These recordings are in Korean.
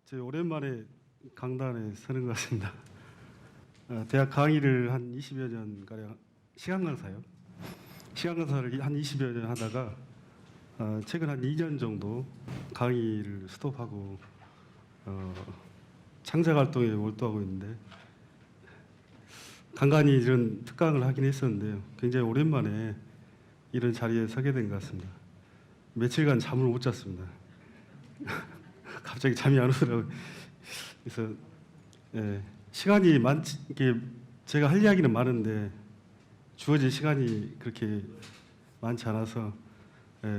제 오랜만에 강단에 서는 것 같습니다. 대학 강의를 한 20여 년가량 시간 강사요. 시간 강사를 한 20여 년 하다가 최근 한 2년 정도 강의를 스톱하고 창작 활동에 몰두하고 있는데 간간히 이런 특강을 하긴 했었는데요. 굉장히 오랜만에 이런 자리에 서게 된 것 같습니다. 며칠간 잠을 못 잤습니다. 갑자기 잠이 안 오더라고요. 그래서 시간이 이게 제가 할 이야기는 많은데 주어진 시간이 그렇게 많지 않아서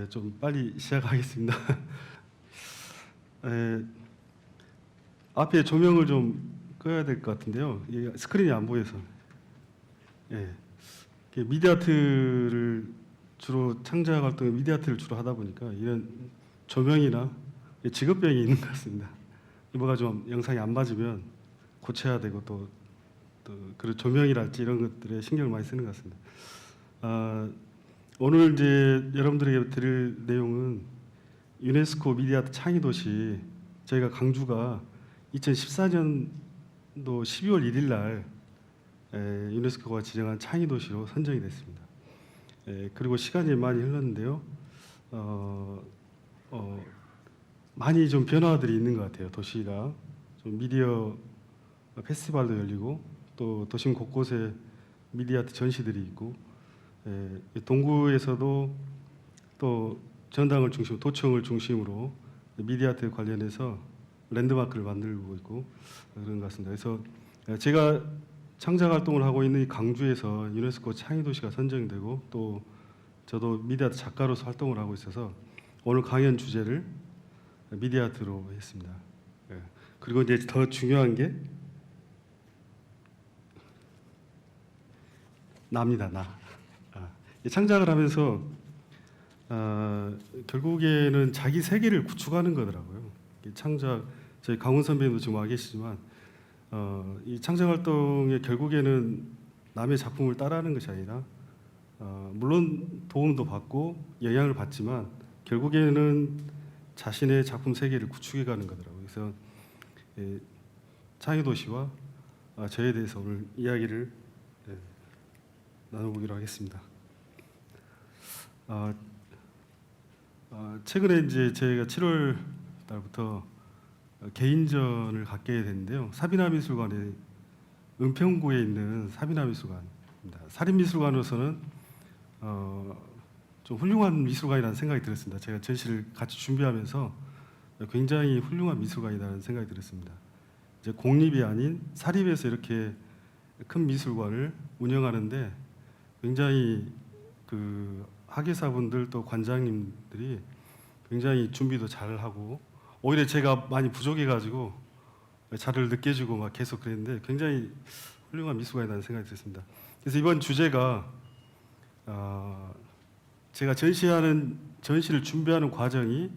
좀 빨리 시작하겠습니다. 앞에 조명을 좀 꺼야 될 것 같은데요. 스크린이 안 보여서. 미디어아트를 주로 창작 활동에 미디어아트를 주로 하다 보니까 이런 조명이나 직업병이 있는 것 같습니다. 뭐가 좀 영상이 안 맞으면 고쳐야 되고 또 그런 조명이랄지 이런 것들에 신경을 많이 쓰는 것 같습니다. 오늘 이제 여러분들에게 드릴 내용은 유네스코 미디어아트 창의도시, 저희가 강주가 2014년도 12월 1일 날 유네스코가 지정한 창의도시로 선정이 됐습니다. 그리고 시간이 많이 흘렀는데요. 많이 좀 변화들이 있는 것 같아요. 도시가 좀 미디어 페스티벌도 열리고 또 도심 곳곳에 미디어아트 전시들이 있고, 동구에서도 또 전당을 중심으로 도청을 중심으로 미디어아트 관련해서 랜드마크를 만들고 있고 그런 것 같습니다. 그래서 제가 창작 활동을 하고 있는 이 강주에서 유네스코 창의도시가 선정되고 또 저도 미디어아트 작가로서 활동을 하고 있어서 오늘 강연 주제를 미디어아트로 했습니다. 그리고 이제 더 중요한 게 나입니다. 나. 창작을 하면서 결국에는 자기 세계를 구축하는 거더라고요. 창작, 저희 강훈 선배님도 지금 와 계시지만 이 창작 활동의 결국에는 남의 작품을 따라하는 것이 아니라 물론 도움도 받고 영향을 받지만 결국에는 자신의 작품 세계를 구축해 가는 거더라고요. 그래서 창의도시와 저에 대해서 오늘 이야기를 나눠보기로 하겠습니다. 최근에 이제 저희가 7월 달부터 개인전을 갖게 됐는데요. 사비나 미술관에 은평구에 있는 사비나 미술관입니다. 사립미술관으로서는 좀 훌륭한 미술관이라는 생각이 들었습니다. 제가 전시를 같이 준비하면서 굉장히 훌륭한 미술관이라는 생각이 들었습니다. 이제 공립이 아닌 사립에서 이렇게 큰 미술관을 운영하는데 굉장히 그 학예사분들 또 관장님들이 굉장히 준비도 잘하고 오히려 제가 많이 부족해가지고 자료를 늦게 주고 막 계속 그랬는데 굉장히 훌륭한 미술관이라는 생각이 들었습니다. 그래서 이번 주제가 제가 전시를 준비하는 과정이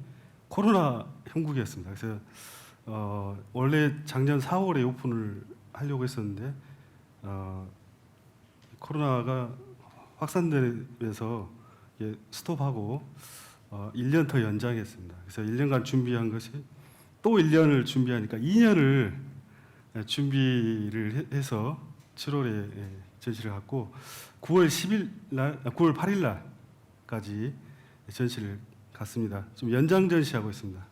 코로나 형국이었습니다. 그래서 원래 작년 4월에 오픈을 하려고 했었는데 코로나가 확산되면서 스톱하고 1년 더 연장했습니다. 그래서 1년간 준비한 것이 또 1년을 준비하니까 2년을 준비를 해서 7월에 전시를 갖고 9월 8일 날까지 전시를 갔습니다. 좀 연장 전시하고 있습니다.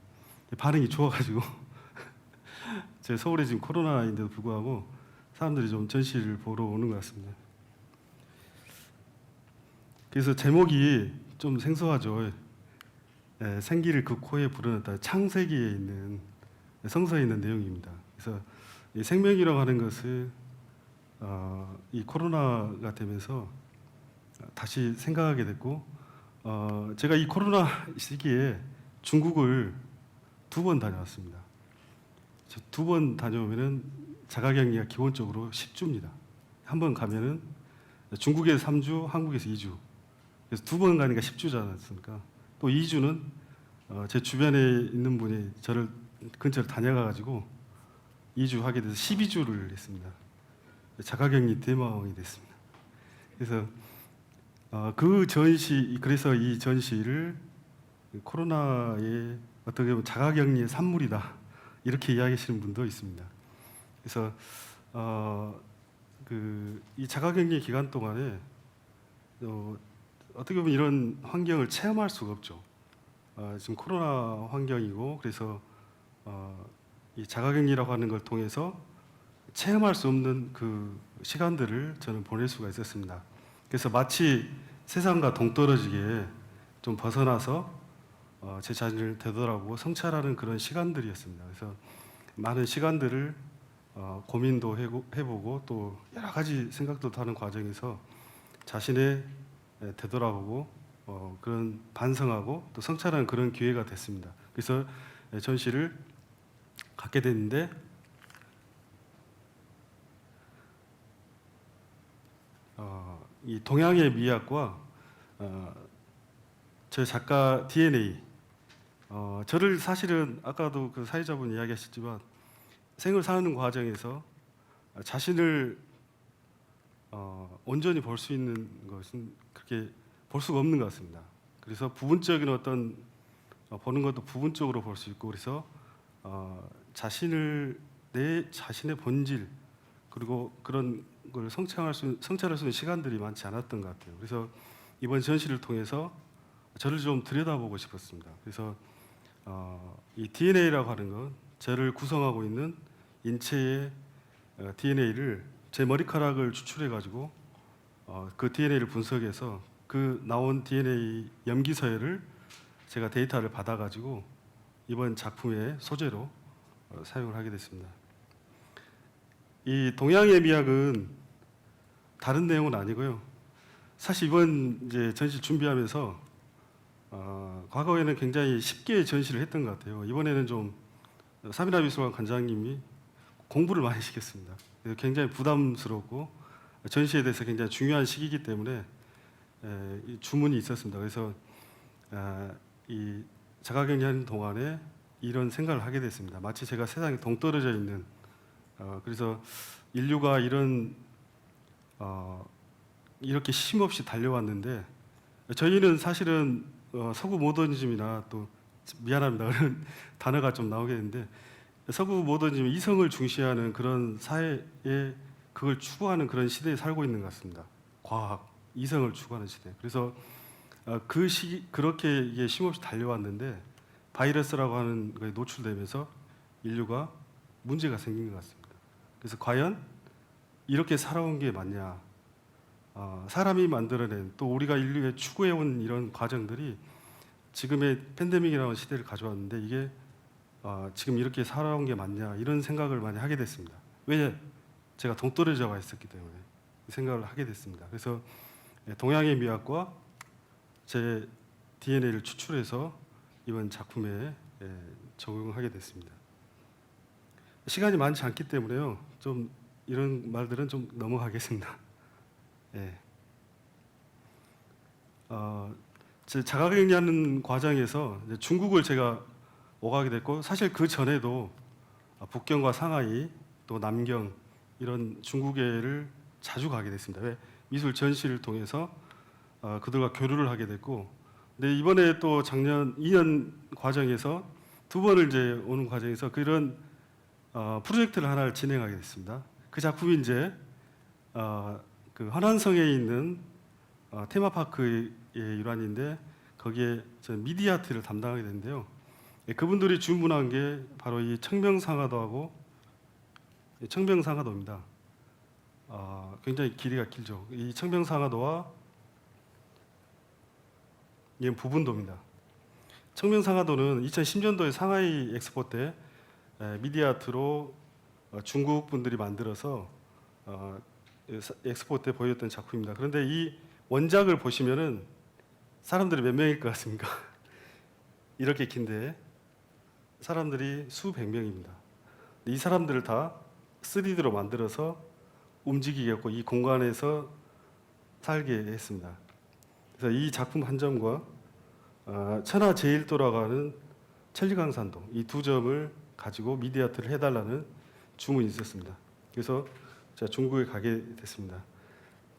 반응이 좋아가지고 제 서울에 지금 코로나인데도 불구하고 사람들이 좀 전시를 보러 오는 것 같습니다. 그래서 제목이 좀 생소하죠. 생기를 그 코에 불어넣었다. 창세기에 있는 성서에 있는 내용입니다. 그래서 이 생명이라고 하는 것을 이 코로나가 되면서 다시 생각하게 됐고, 제가 이 코로나 시기에 중국을 2번 다녀왔습니다. 2번 다녀오면은 자가격리가 기본적으로 10주입니다. 한 번 가면은 중국에서 3주, 한국에서 2주. 그래서 2번 가니까 10주지 않았습니까? 또 2주는 제 주변에 있는 분이 저를 근처를 다녀가가지고 2주 하게 돼서 12주를 했습니다. 자가격리 대마왕이 됐습니다. 그래서 그래서 이 전시를 코로나의 어떻게 보면 자가격리의 산물이다 이렇게 이야기하시는 분도 있습니다. 그래서 이 자가격리 기간 동안에 어떻게 보면 이런 환경을 체험할 수가 없죠. 지금 코로나 환경이고 그래서 이 자가격리라고 하는 걸 통해서 체험할 수 없는 그 시간들을 저는 보낼 수가 있었습니다. 그래서 마치 세상과 동떨어지게 좀 벗어나서 제 자신을 되돌아보고 성찰하는 그런 시간들이었습니다. 그래서 많은 시간들을 고민도 해보고 또 여러 가지 생각도 하는 과정에서 자신의 되돌아보고 그런 반성하고 또 성찰하는 그런 기회가 됐습니다. 그래서 전시를 갖게 됐는데 이 동양의 미학과 저 작가 DNA 저를 사실은 아까도 그 사회자분 이야기하셨지만 생을 사는 과정에서 자신을 온전히 볼 수 있는 것은 그렇게 볼 수가 없는 것 같습니다. 그래서 부분적인 어떤 보는 것도 부분적으로 볼 수 있고 그래서 내 자신의 본질 그리고 그런 걸 성찰할 수 있는 시간들이 많지 않았던 것 같아요. 그래서 이번 전시를 통해서 저를 좀 들여다보고 싶었습니다. 그래서 이 DNA라고 하는 건 저를 구성하고 있는 인체의 DNA를 제 머리카락을 추출해 가지고 그 DNA를 분석해서 그 나온 DNA 염기 서열을 제가 데이터를 받아 가지고 이번 작품의 소재로 사용을 하게 됐습니다. 이 동양의 미학은 다른 내용은 아니고요. 사실 이번 이제 전시 준비하면서 과거에는 굉장히 쉽게 전시를 했던 것 같아요. 이번에는 좀 사미라 미술관 관장님이 공부를 많이 시켰습니다. 그래서 굉장히 부담스럽고 전시에 대해서 굉장히 중요한 시기이기 때문에 주문이 있었습니다. 그래서 이 자가격리하는 동안에 이런 생각을 하게 됐습니다. 마치 제가 세상에 동떨어져 있는 그래서 인류가 이렇게 쉼없이 달려왔는데 저희는 사실은 서구 모더니즘이나 또 미안합니다. 그런 단어가 좀 나오겠는데 서구 모더니즘 이성을 중시하는 그런 사회에 그걸 추구하는 그런 시대에 살고 있는 것 같습니다. 과학, 이성을 추구하는 시대. 그래서 그 시기 그렇게 이게 쉼없이 달려왔는데 바이러스라고 하는 거에 노출되면서 인류가 문제가 생긴 것 같습니다. 그래서 과연 이렇게 살아온 게 맞냐? 사람이 만들어낸 또 우리가 인류에 추구해온 이런 과정들이 지금의 팬데믹이라는 시대를 가져왔는데 이게 지금 이렇게 살아온 게 맞냐 이런 생각을 많이 하게 됐습니다. 왜? 제가 동떨어져 와 있었기 때문에 이 생각을 하게 됐습니다. 그래서 동양의 미학과 제 DNA를 추출해서 이번 작품에 적용하게 됐습니다. 시간이 많지 않기 때문에요. 좀 이런 말들은 좀 넘어가겠습니다. 제 자가격리하는 과정에서 이제 중국을 제가 오가게 됐고 사실 그 전에도 북경과 상하이 또 남경 이런 중국에를 자주 가게 됐습니다. 왜? 미술 전시를 통해서 그들과 교류를 하게 됐고 근데 이번에 또 작년 2년 과정에서 두 번을 이제 오는 과정에서 그런 프로젝트를 하나를 진행하게 됐습니다. 그 작품이 이제 그 허난성에 있는 테마파크의 일환인데 거기에 저는 미디어 아트를 담당하게 됐는데요. 그분들이 주문한 게 바로 이 청명상하도하고 청명상하도입니다. 굉장히 길이가 길죠. 이 청명상하도와 이건 부분도입니다. 청명상하도는 2010년도에 상하이 엑스포 때 미디어 아트로 중국 분들이 만들어서 엑스포 때 보였던 작품입니다. 그런데 이 원작을 보시면은 사람들이 몇 명일 것 같습니까? 이렇게 긴데 사람들이 수백 명입니다. 이 사람들을 다 3D로 만들어서 움직이게 했고 이 공간에서 살게 했습니다. 그래서 이 작품 한 점과 천하제일도라고 하는 천리강산도 이 두 점을 가지고 미디어 아트를 해달라는 주문이 있었습니다. 그래서 제가 중국에 가게 됐습니다.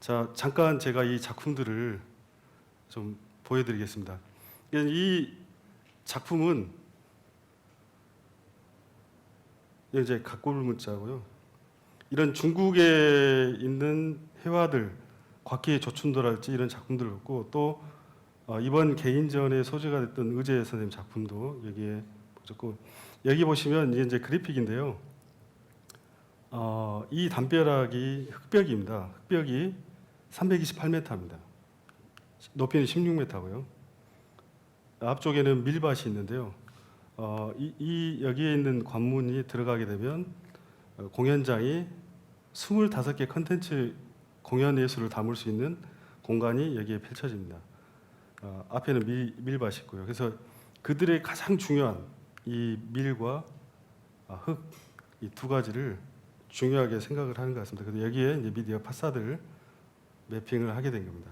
자, 잠깐 제가 이 작품들을 좀 보여드리겠습니다. 이 작품은 이게 이제 각골 문자고요. 이런 중국에 있는 회화들, 곽희의 조춘도랄지 이런 작품들을 얻고 또 이번 개인전의 소재가 됐던 의재 선생님 작품도 여기에 보셨고, 여기 보시면 이게 이제 그래픽인데요. 이 담벼락이 흑벽입니다. 흑벽이 328m입니다. 높이는 16m고요. 앞쪽에는 밀밭이 있는데요. 여기에 있는 관문이 들어가게 되면 공연장이 25개 컨텐츠 공연 예술을 담을 수 있는 공간이 여기에 펼쳐집니다. 앞에는 밀밭이 있고요. 그래서 그들의 가장 중요한 이 밀과 흙, 이 두 가지를 중요하게 생각을 하는 것 같습니다. 그래서 여기에 이제 미디어 파사드를 매핑을 하게 된 겁니다.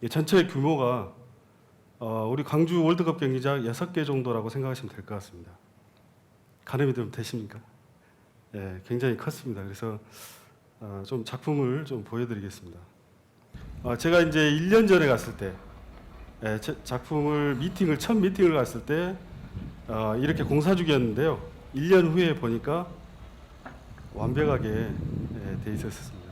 전체 규모가 우리 광주 월드컵 경기장 6개 정도라고 생각하시면 될 것 같습니다. 가늠이 좀 되십니까? 예, 굉장히 컸습니다. 그래서 좀 작품을 좀 보여드리겠습니다. 제가 이제 1년 전에 갔을 때 작품을 첫 미팅을 갔을 때 이렇게 공사 중이었는데요. 1년 후에 보니까 완벽하게 돼 있었습니다.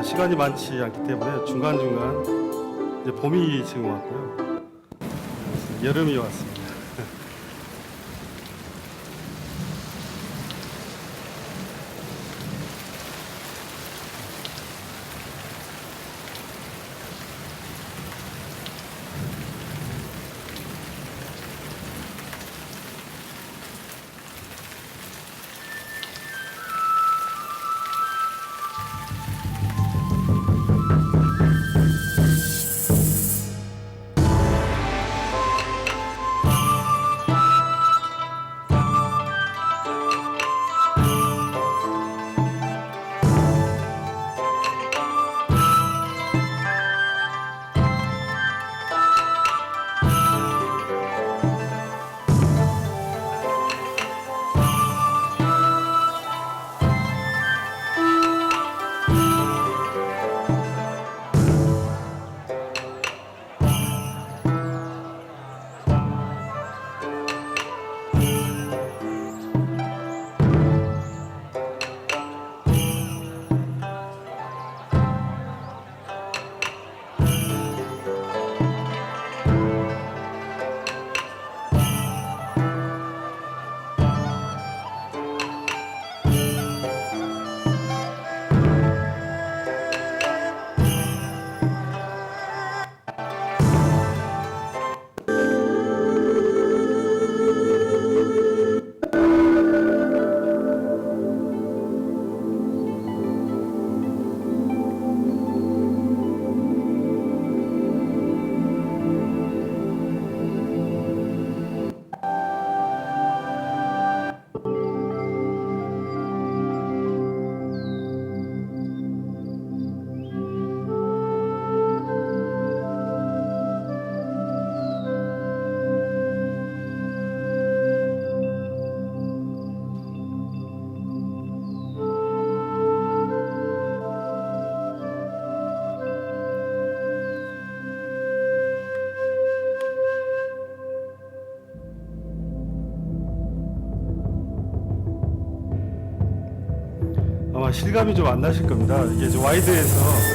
시간이 많지 않기 때문에 중간중간 이제 봄이 지금 왔고요. 여름이 왔습니다. 아마 실감이 좀 안 나실 겁니다. 이게 이제 와이드에서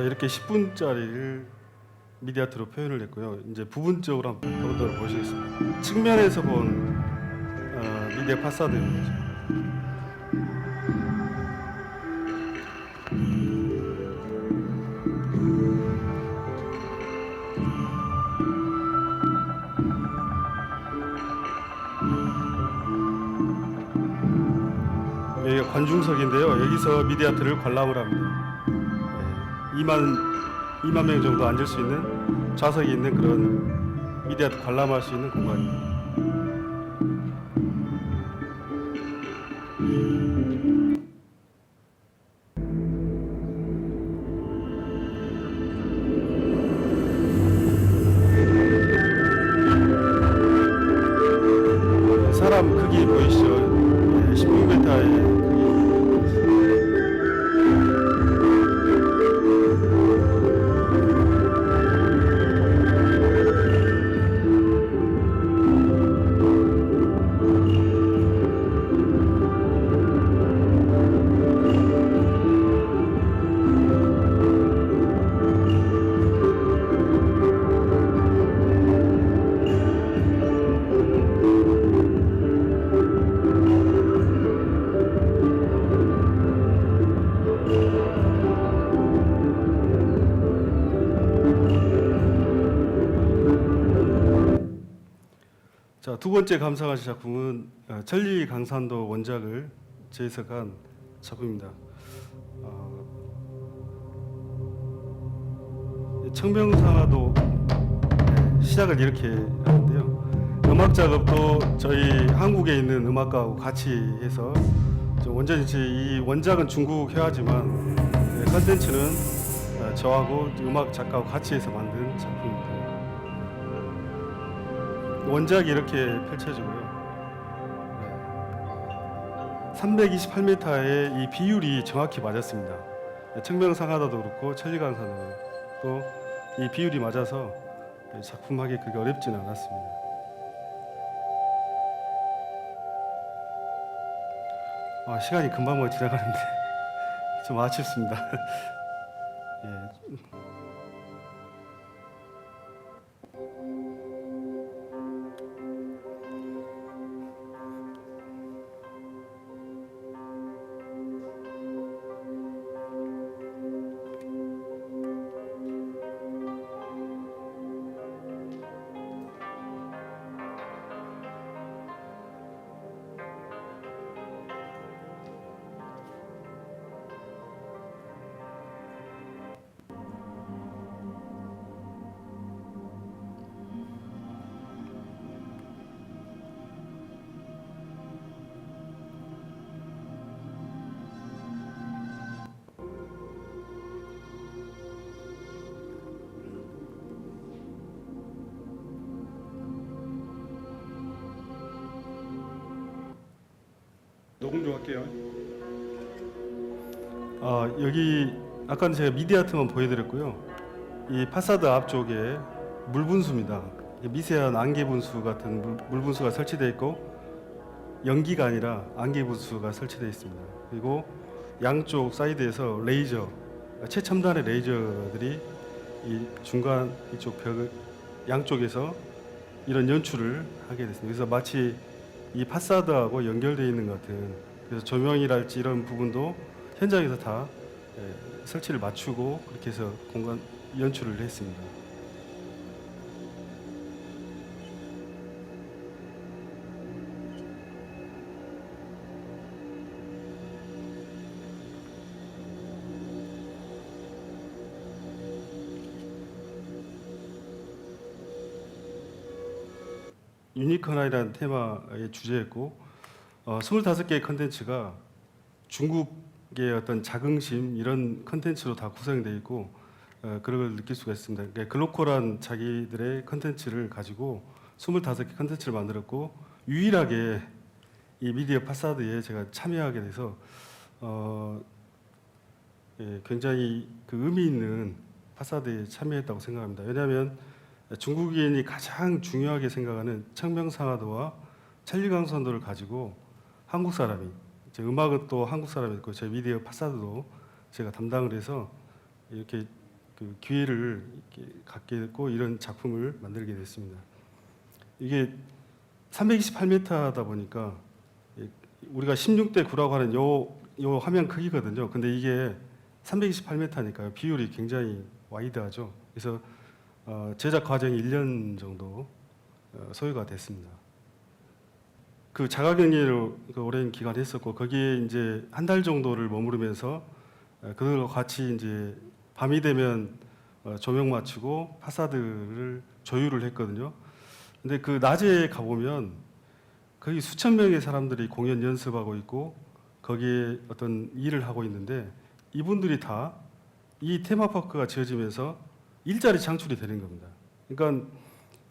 자, 이렇게 10분짜리를 미디아트로 표현을 했고요. 이제 부분적으로 한번 보도록 보시겠습니다. 측면에서 본 미디어 파사드입니다. 여기가 관중석인데요. 여기서 미디아트를 관람을 합니다. 2만 명 정도 앉을 수 있는 좌석이 있는 그런 미디아트 관람할 수 있는 공간입니다. 사람 크기 보이시죠? 16m의 자, 두 번째 감상하실 작품은 천리강산도 원작을 재해석한 작품입니다. 청명상하도 시작을 이렇게 하는데요. 음악 작업도 저희 한국에 있는 음악가하고 같이 해서 원전이 이 원작은 중국 회화지만 컨텐츠는 저하고 음악 작가하고 같이 해서 만든 작품입니다. 원작이 이렇게 펼쳐지고요. 328m의 이 비율이 정확히 맞았습니다. 청명상하다도 그렇고 천리강산도 또 이 비율이 맞아서 작품하기 그렇게 어렵지는 않았습니다. 시간이 금방 지나가는데 좀 아쉽습니다. 예. 녹음 좀 할게요. 여기 아까는 제가 미디아트만 보여드렸고요. 이 파사드 앞쪽에 물분수입니다. 미세한 안개 분수 같은 물 분수가 설치되어 있고 연기가 아니라 안개 분수가 설치되어 있습니다. 그리고 양쪽 사이드에서 레이저, 최첨단의 레이저들이 이 중간 이쪽 벽 양쪽에서 이런 연출을 하게 됐습니다. 그래서 마치 이 파사드하고 연결되어 있는 것 같은, 그래서 조명이랄지 이런 부분도 현장에서 다 설치를 맞추고 그렇게 해서 공간 연출을 했습니다. 유니크하이라는 테마의 주제였고 25개의 컨텐츠가 중국의 어떤 자긍심 이런 컨텐츠로 다 구성되어 있고 그런 걸 느낄 수가 있습니다. 그러니까 글로컬한 자기들의 컨텐츠를 가지고 25개 컨텐츠를 만들었고 유일하게 이 미디어 파사드에 제가 참여하게 돼서 굉장히 그 의미 있는 파사드에 참여했다고 생각합니다. 왜냐하면 중국인이 가장 중요하게 생각하는 청명상하도와 천리강산도를 가지고 한국 사람이, 제 음악은 또 한국 사람이 있고 제 미디어 파사드도 제가 담당을 해서 이렇게 그 기회를 이렇게 갖게 됐고 이런 작품을 만들게 됐습니다. 이게 328m다 보니까 우리가 16대 9라고 하는 요 화면 크기거든요. 근데 이게 328m니까요. 비율이 굉장히 와이드하죠. 그래서 제작 과정이 1년 정도 소요가 됐습니다. 그 자가격리를 오랜 기간 했었고 거기에 이제 한 달 정도를 머무르면서 그들과 같이 이제 밤이 되면 조명 맞추고 파사드를 조율을 했거든요. 근데 그 낮에 가보면 거기 수천 명의 사람들이 공연 연습하고 있고 거기에 어떤 일을 하고 있는데 이분들이 다 이 테마파크가 지어지면서 일자리 창출이 되는 겁니다. 그러니까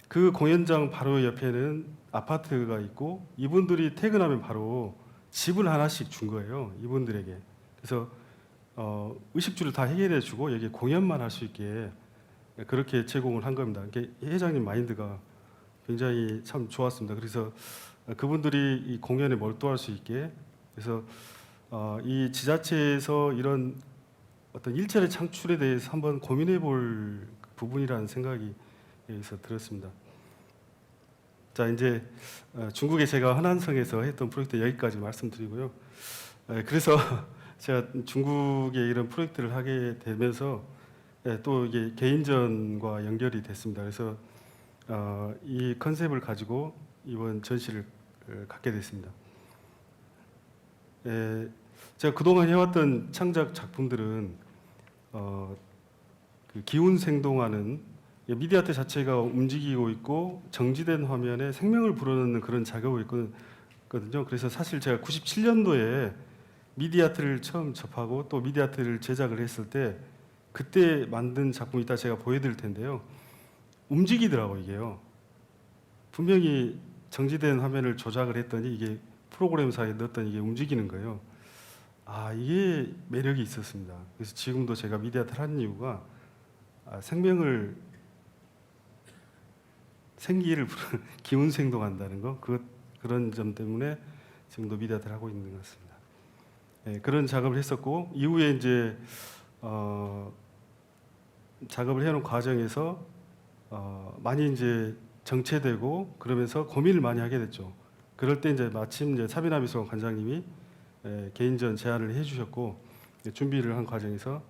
그 공연장 바로 옆에는 아파트가 있고 이분들이 퇴근하면 바로 집을 하나씩 준 거예요. 이분들에게. 그래서 의식주를 다 해결해 주고 여기 공연만 할 수 있게 그렇게 제공을 한 겁니다. 회장님 마인드가 굉장히 참 좋았습니다. 그래서 그분들이 이 공연에 몰두할 수 있게 그래서 이 지자체에서 이런 어떤 일자리 창출에 대해서 한번 고민해 볼 부분이라는 생각이 여기서 들었습니다. 자, 이제 중국의 제가 허난성에서 했던 프로젝트 여기까지 말씀드리고요. 그래서 제가 중국에 이런 프로젝트를 하게 되면서 또 이게 개인전과 연결이 됐습니다. 그래서 이 컨셉을 가지고 이번 전시를 갖게 됐습니다. 제가 그동안 해왔던 창작 작품들은 그 기운 생동하는 미디어아트 자체가 움직이고 있고 정지된 화면에 생명을 불어넣는 그런 작업을 있거든요. 그래서 사실 제가 97년도에 미디어아트를 처음 접하고 또 미디어아트를 제작을 했을 때 그때 만든 작품이 있다 제가 보여드릴 텐데요. 움직이더라고 이게요. 분명히 정지된 화면을 조작을 했더니 이게 프로그램사에 넣었더니 이게 움직이는 거예요. 아, 이게 매력이 있었습니다. 그래서 지금도 제가 미디어아트를 하는 이유가 생명을 생기를 기운 생동한다는 거 그런 점 때문에 지금도 미디어아트를 하고 있는 것 같습니다. 그런 작업을 했었고 이후에 이제 작업을 해놓은 과정에서 많이 이제 정체되고 그러면서 고민을 많이 하게 됐죠. 그럴 때 이제 마침 이제 차비나 미술관 관장님이 개인전 제안을 해주셨고 준비를 한 과정에서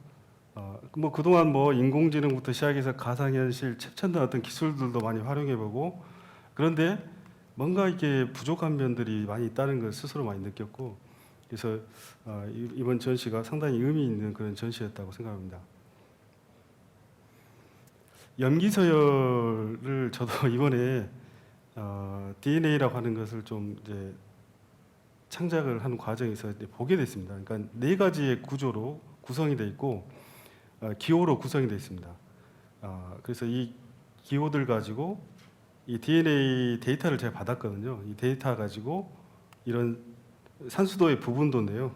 뭐 그동안 뭐 인공지능부터 시작해서 가상현실, 챕처 등 어떤 기술들도 많이 활용해보고 그런데 뭔가 이렇게 부족한 면들이 많이 있다는 걸 스스로 많이 느꼈고 그래서 이번 전시가 상당히 의미 있는 그런 전시였다고 생각합니다. 염기서열을 저도 이번에 DNA라고 하는 것을 좀 이제 창작을 하는 과정에서 이제 보게 됐습니다. 그러니까 네 가지의 구조로 구성이 되어 있고 기호로 구성이 되어 있습니다. 그래서 이 기호들 가지고 이 DNA 데이터를 제가 받았거든요. 이 데이터 가지고 이런 산수도의 부분도인데요.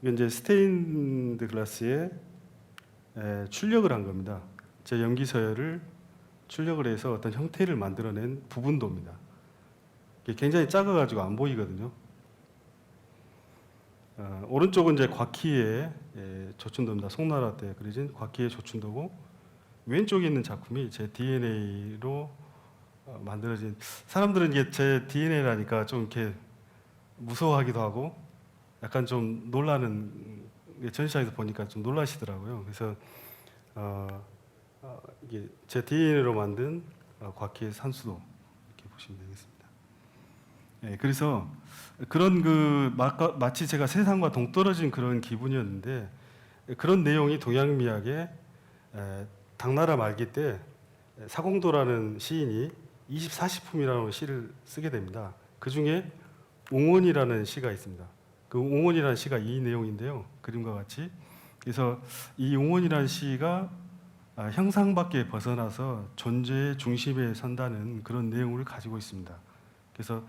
이게 이제 스테인드 글라스에 출력을 한 겁니다. 제 염기서열을 출력을 해서 어떤 형태를 만들어낸 부분도입니다. 이게 굉장히 작아가지고 안 보이거든요. 오른쪽은 이제 곽희의 조춘도입니다. 송나라 때 그려진 곽희의 조춘도고 왼쪽에 있는 작품이 제 DNA로 만들어진 사람들은 이게 제 DNA라니까 좀 이렇게 무서워하기도 하고 약간 좀 놀라는 전시장에서 보니까 좀 놀라시더라고요. 그래서 이게 제 DNA로 만든 곽희의 산수도 이렇게 보시면 되겠습니다. 그래서 그런 마치 제가 세상과 동떨어진 그런 기분이었는데 그런 내용이 동양미학의 당나라 말기 때 사공도라는 시인이 24시품이라는 시를 쓰게 됩니다. 그 중에 웅원이라는 시가 있습니다. 그 웅원이라는 시가 이 내용인데요. 그림과 같이. 그래서 이 웅원이라는 시가 형상밖에 벗어나서 존재의 중심에 선다는 그런 내용을 가지고 있습니다. 그래서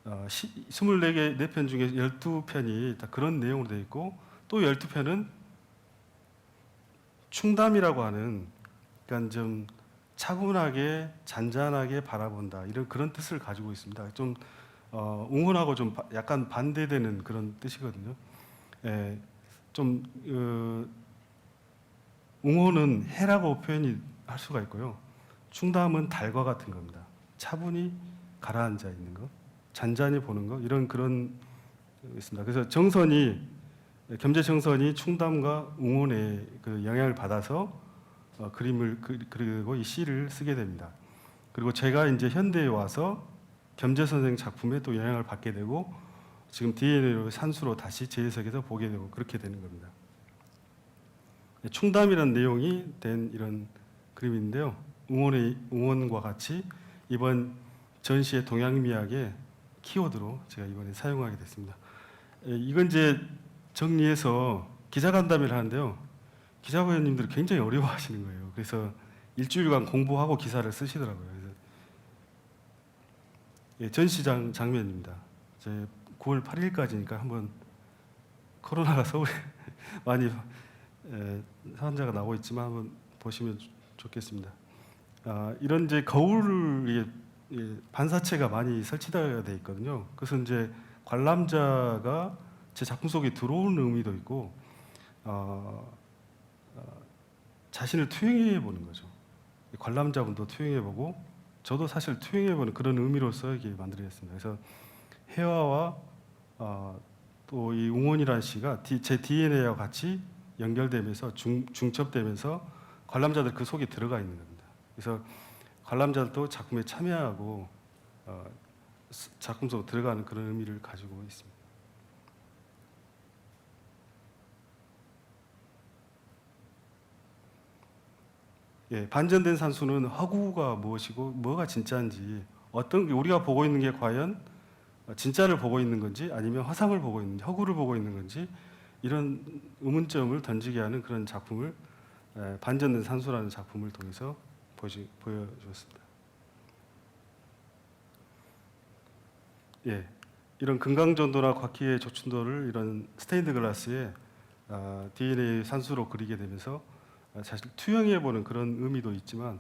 24개 4편 중에 12편이 다 그런 내용으로 되어 있고 또 12편은 충담이라고 하는 그러니까 좀 차분하게 잔잔하게 바라본다 이런 그런 뜻을 가지고 있습니다. 좀 웅혼하고 좀 약간 반대되는 그런 뜻이거든요. 좀 웅호는 해라고 표현이 할 수가 있고요. 충담은 달과 같은 겁니다. 차분히 가라앉아 있는 것, 잔잔히 보는 것, 그런 있습니다. 그래서 겸재 정선이 충담과 웅혼의 그 영향을 받아서 그림을 그리고 이 시를 쓰게 됩니다. 그리고 제가 이제 현대에 와서 겸재 선생 작품에 또 영향을 받게 되고 지금 DNA로 산수로 다시 재해석해서 보게 되고 그렇게 되는 겁니다. 충담이라는 내용이 된 이런 그림인데요. 웅원과 같이 이번 전시의 동양미학의 키워드로 제가 이번에 사용하게 됐습니다. 이건 이제 정리해서 기자간담회를 하는데요. 기자부위원님들이 굉장히 어려워하시는 거예요. 그래서 일주일간 공부하고 기사를 쓰시더라고요. 그래서 전시장 장면입니다. 이제 9월 8일까지니까 한번 코로나가 서울에 많이 사람자가 나오고 있지만 한번 보시면 좋겠습니다. 이런 이제 거울을 반사체가 많이 설치되어 있거든요. 그래서 이제 관람자가 제 작품 속에 들어오는 의미도 있고 자신을 투영해 보는 거죠. 관람자분도 투영해 보고 저도 사실 투영해 보는 그런 의미로서 이게 만들어졌습니다. 그래서 해화와 또 이 웅원이라는 시가 제 DNA와 같이 연결되면서 중첩되면서 관람자들 그 속에 들어가 있는 겁니다. 그래서 관람자들도 작품에 참여하고 작품 속으로 들어가는 그런 의미를 가지고 있습니다. 반전된 산수는 허구가 무엇이고 뭐가 진짜인지 어떤 게 우리가 보고 있는 게 과연 진짜를 보고 있는 건지 아니면 화상을 보고 있는지 허구를 보고 있는 건지 이런 의문점을 던지게 하는 그런 작품을 반전된 산수라는 작품을 통해서 보여주었습니다. 이런 금강전도나 곽희의 조춘도를 이런 스테인드 글라스에 DNA 산수로 그리게 되면서 사실 투영해보는 그런 의미도 있지만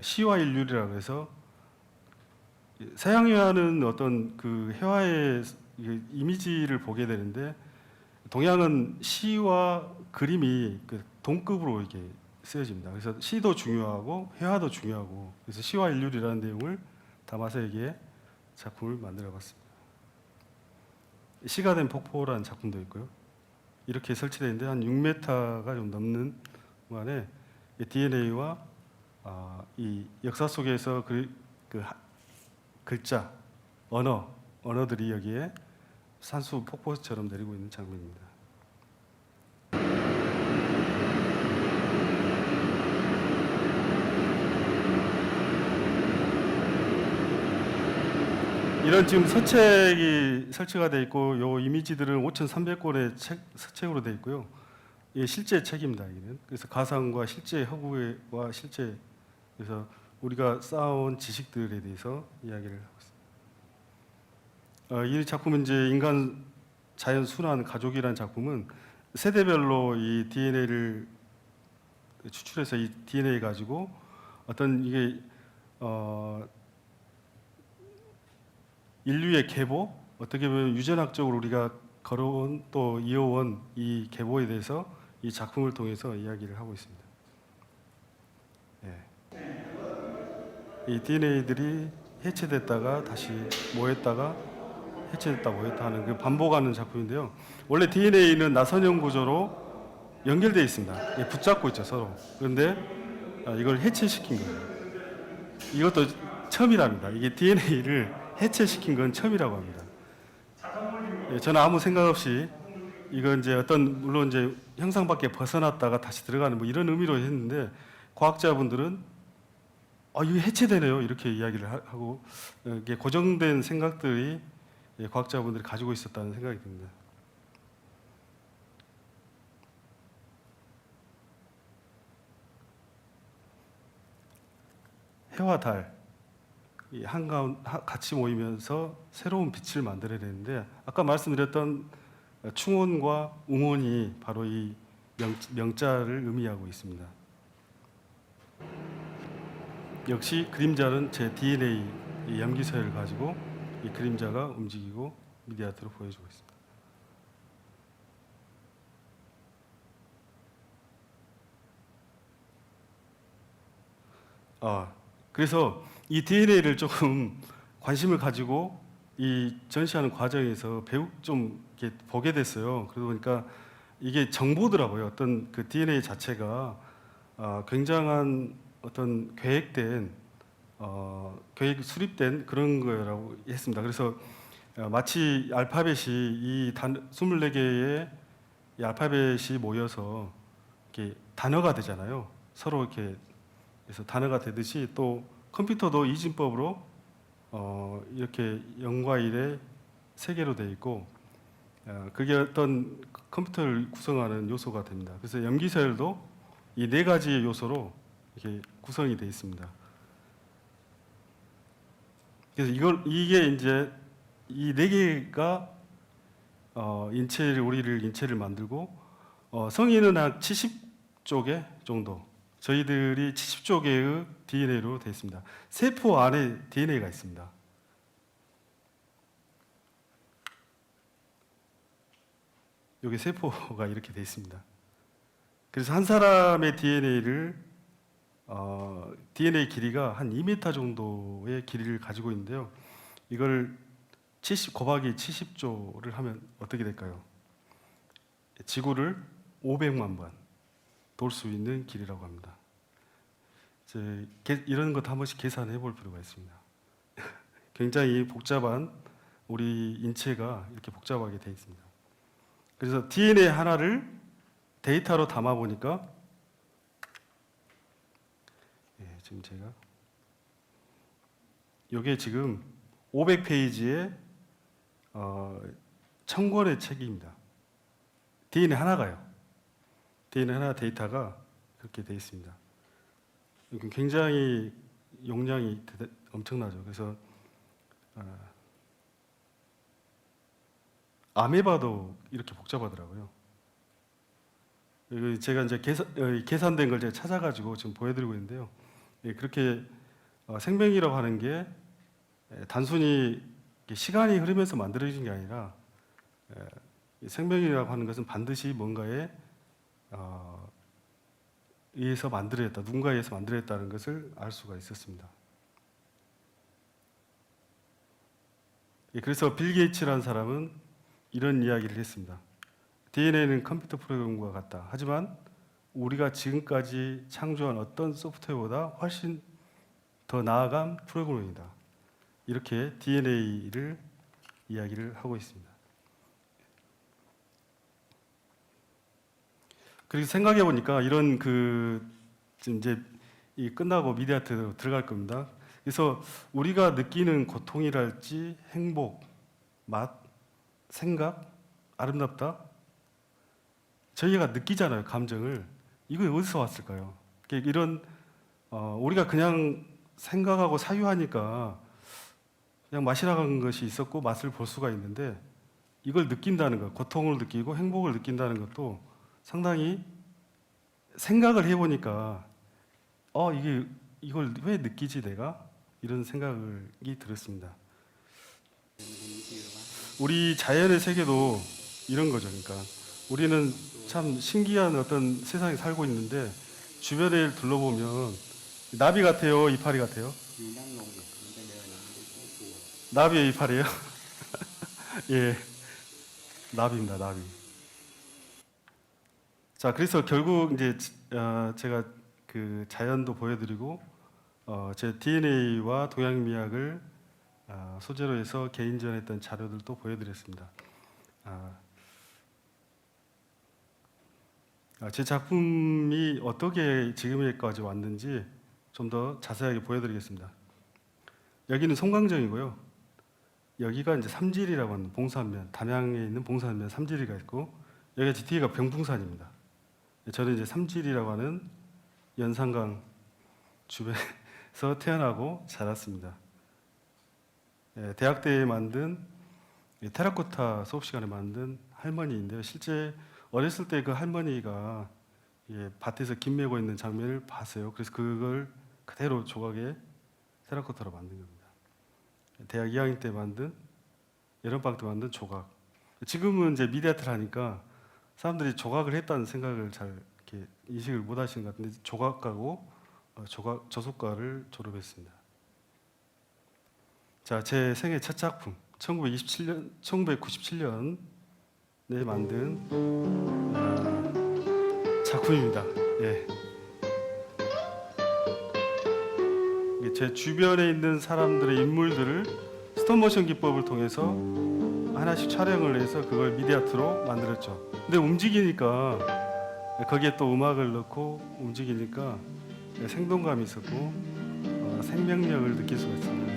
시와 일률이라고 해서 서양 회화는 어떤 그 회화의 이미지를 보게 되는데 동양은 시와 그림이 동급으로 이렇게 쓰여집니다. 그래서 시도 중요하고 회화도 중요하고 그래서 시와 일률이라는 내용을 담아서 여기에 작품을 만들어봤습니다. 시가 된 폭포라는 작품도 있고요. 이렇게 설치되어 있는데 한 6m가 좀 넘는 공간에 DNA와 이 역사 속에서 글자, 언어들이 여기에 산수 폭포처럼 내리고 있는 장면입니다. 이런 지금 서책이 설치가 되어 있고 요 이미지들은 5,300권의 서책으로 되어 있고요. 이게 실제 책입니다. 이게는. 그래서 가상과 실제 허구와 실제 그래서 우리가 쌓아온 지식들에 대해서 이야기를 하고 있습니다. 이 작품은 이제 인간 자연 순환 가족이라는 작품은 세대별로 이 DNA를 추출해서 이 DNA 가지고 어떤 이게 인류의 계보 어떻게 보면 유전학적으로 우리가 걸어온 또 이어온 이 계보에 대해서 이 작품을 통해서 이야기를 하고 있습니다. 이 DNA들이 해체됐다가 다시 모였다가 해체됐다 모였다 하는 그 반복하는 작품인데요. 원래 DNA는 나선형 구조로 연결되어 있습니다. 붙잡고 있죠 서로. 그런데 이걸 해체시킨 거예요. 이것도 처음이랍니다. 이게 DNA를 해체시킨 건 처음이라고 합니다. 저는 아무 생각 없이 이건 이제 물론 이제 형상 밖에 벗어났다가 다시 들어가는 뭐 이런 의미로 했는데 과학자분들은 이게 해체되네요 이렇게 이야기를 하고 이게 고정된 생각들이 과학자분들이 가지고 있었다는 생각이 듭니다. 해와 달 같이 모이면서 새로운 빛을 만들어내는데 아까 말씀드렸던 충혼과 웅혼이 바로 이 명자를 의미하고 있습니다. 역시 그림자는 제 DNA 이 염기서열을 가지고 이 그림자가 움직이고 미디아트로 보여주고 있습니다. 그래서 이 DNA를 조금 관심을 가지고 이 전시하는 과정에서 좀 이렇게 보게 됐어요. 그러다 보니까 이게 정보더라고요. 어떤 그 DNA 자체가 굉장한 어떤 계획된 계획 수립된 그런 거라고 했습니다. 그래서 마치 알파벳이 24개의 이 알파벳이 모여서 이렇게 단어가 되잖아요. 서로 이렇게 그래서 단어가 되듯이 또 컴퓨터도 이진법으로 이렇게 0과 1의 세 개로 되어 있고 그게 어떤 컴퓨터를 구성하는 요소가 됩니다. 그래서 염기서열도 이 네 가지의 요소로 이렇게 구성이 되어 있습니다. 그래서 이게 이제 이 네 개가 우리를 인체를 만들고 성인은 한 70조 개 정도. 저희들이 70조 개의 DNA로 되어 있습니다. 세포 안에 DNA가 있습니다. 여기 세포가 이렇게 되어 있습니다. 그래서 한 사람의 DNA 길이가 한 2m 정도의 길이를 가지고 있는데요. 이걸 70 곱하기 70조를 하면 어떻게 될까요? 지구를 500만 번 돌 수 있는 길이라고 합니다. 이런 것도 한 번씩 계산해 볼 필요가 있습니다. 굉장히 복잡한 우리 인체가 이렇게 복잡하게 되어 있습니다. 그래서 DNA 하나를 데이터로 담아 보니까 지금 제가 이게 지금 500페이지의 1000권의 책입니다. DNA 하나가요. DNA 하나 데이터가 그렇게 되어 있습니다. 굉장히 용량이 엄청나죠. 그래서 아메바도 이렇게 복잡하더라고요. 제가 이제 계산된 걸 제가 찾아가지고 지금 보여드리고 있는데요. 그렇게 생명이라고 하는 게 단순히 시간이 흐르면서 만들어진 게 아니라 생명이라고 하는 것은 반드시 뭔가에 의해서 만들어졌다, 누군가에 의해서 만들어졌다는 것을 알 수가 있었습니다. 그래서 빌 게이츠라는 사람은 이런 이야기를 했습니다. DNA는 컴퓨터 프로그램과 같다. 하지만 우리가 지금까지 창조한 어떤 소프트웨어보다 훨씬 더 나아간 프로그램이다. 이렇게 DNA를 이야기를 하고 있습니다. 그래서 생각해 보니까 이런 지금 이제 끝나고 미디아트로 들어갈 겁니다. 그래서 우리가 느끼는 고통이랄지 행복, 맛, 생각, 아름답다. 저희가 느끼잖아요, 감정을. 이거 어디서 왔을까요? 이런 우리가 그냥 생각하고 사유하니까 그냥 마시라는 것이 있었고 맛을 볼 수가 있는데 이걸 느낀다는 것, 고통을 느끼고 행복을 느낀다는 것도 상당히 생각을 해보니까 이걸 왜 느끼지 내가? 이런 생각이 들었습니다. 우리 자연의 세계도 이런 거죠. 그러니까 우리는 참 신기한 어떤 세상에 살고 있는데 주변을 둘러보면 나비 같아요? 이파리 같아요? 나비의 이파리예요? 예, 나비입니다. 나비. 자, 그래서 결국 이제 제가 그 자연도 보여드리고 제 DNA와 동양미학을 소재로 해서 개인전했던 자료들도 보여드렸습니다. 제 작품이 어떻게 지금까지 왔는지 좀 더 자세하게 보여드리겠습니다. 여기는 송강정이고요. 여기가 이제 삼질이라고 하는 봉산면, 담양에 있는 봉산면 삼질이가 있고 여기가 뒤가 병풍산입니다. 저는 이제 삼질이라고 하는 연산강 주변에서 태어나고 자랐습니다. 대학 때에 만든 테라코타 수업 시간에 만든 할머니인데요. 실제 어렸을 때 그 할머니가 밭에서 김 메고 있는 장면을 봤어요. 그래서 그걸 그대로 조각에 테라코타로 만든 겁니다. 대학 2학년 때 만든 여름방학 때 만든 조각. 지금은 이제 미디어아트를 하니까 사람들이 조각을 했다는 생각을 잘 이렇게 인식을 못 하시는 것 같은데 조각하고 저속과를 졸업했습니다. 자, 제 생애 첫 작품 1997년에 만든 작품입니다. 예. 제 주변에 있는 사람들의 인물들을 스톱모션 기법을 통해서 하나씩 촬영을 해서 그걸 미디아트로 만들었죠. 근데 움직이니까 거기에 또 음악을 넣고 움직이니까 생동감이 있었고 생명력을 느낄 수가 있습니다.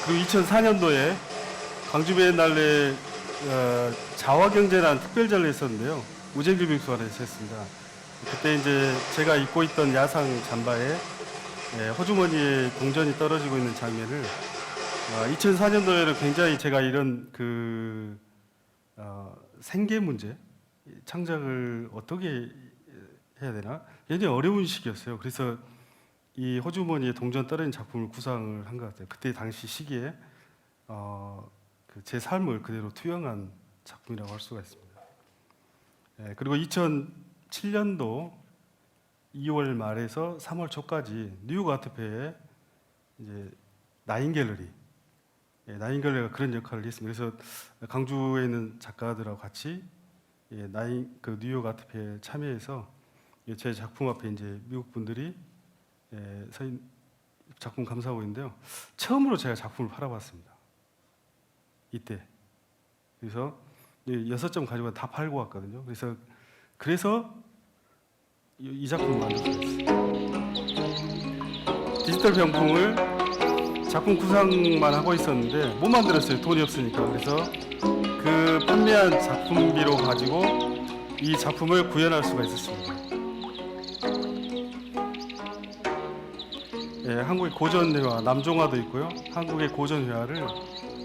그리고 2004년도에 광주 비엔날레 자화경제라는 특별전을 했었는데요. 우쟁규 미술관에서 했습니다. 그때 이제 제가 입고 있던 야상 잠바에 호주머니에 동전이 떨어지고 있는 장면을 2004년도에는 굉장히 제가 이런 생계 문제, 창작을 어떻게 해야 되나 굉장히 어려운 시기였어요. 그래서 이 호주머니에 동전 떨어진 작품을 구상을 한 것 같아요. 그때 당시 시기에 제 삶을 그대로 투영한 작품이라고 할 수가 있습니다. 그리고 2007년도 2월 말에서 3월 초까지 뉴욕 아트페에 이제 나인갤러리, 나인갤러리가 그런 역할을 했습니다. 그래서 강주에 있는 작가들하고 같이 뉴욕 아트페에 참여해서 제 작품 앞에 이제 미국 분들이 작품 감상하고 있는데요. 처음으로 제가 작품을 팔아봤습니다. 이때. 그래서 6점 가지고 다 팔고 왔거든요. 그래서 이 작품을 만들었어요. 디지털 병풍을 작품 구상만 하고 있었는데 못 만들었어요. 돈이 없으니까. 그래서 그 판매한 작품비로 가지고 이 작품을 구현할 수가 있었습니다. 한국의 고전회화, 남종화도 있고요. 한국의 고전회화를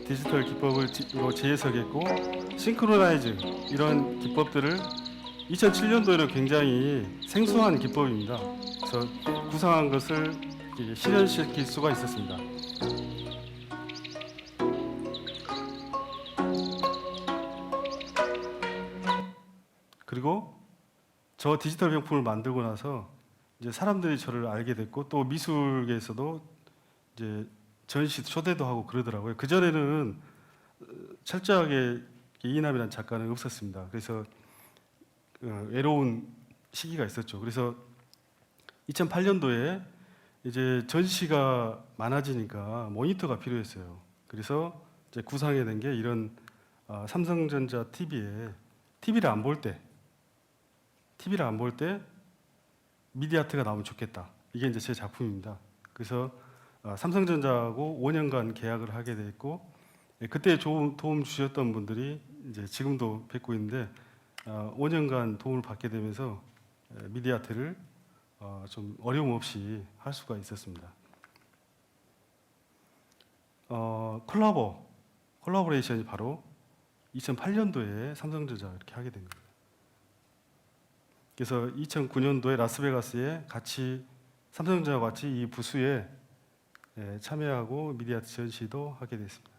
디지털 기법으로 재해석했고 싱크로나이즈 이런 기법들을 2007년도에는 굉장히 생소한 기법입니다. 그래서 구상한 것을 실현시킬 수가 있었습니다. 그리고 저 디지털 병풍을 만들고 나서 이제 사람들이 저를 알게 됐고 또 미술계에서도 이제 전시 초대도 하고 그러더라고요. 그 전에는 철저하게 이인남이라는 작가는 없었습니다. 그래서 외로운 시기가 있었죠. 그래서 2008년도에 이제 전시가 많아지니까 모니터가 필요했어요. 그래서 이제 구상해낸 게 이런 삼성전자 TV에 TV를 안 볼 때 미디아트가 나오면 좋겠다. 이게 이제 제 작품입니다. 그래서 삼성전자하고 5년간 계약을 하게 됐고 그때 도움 주셨던 분들이 이제 지금도 뵙고 있는데 5년간 도움을 받게 되면서 미디아트를 좀 어려움 없이 할 수가 있었습니다. 콜라보레이션이 바로 2008년도에 삼성전자 이렇게 하게 됩니다. 그래서 2009년도에 라스베가스에 같이 삼성전자와 같이 이 부스에 참여하고 미디아트 전시도 하게 됐습니다.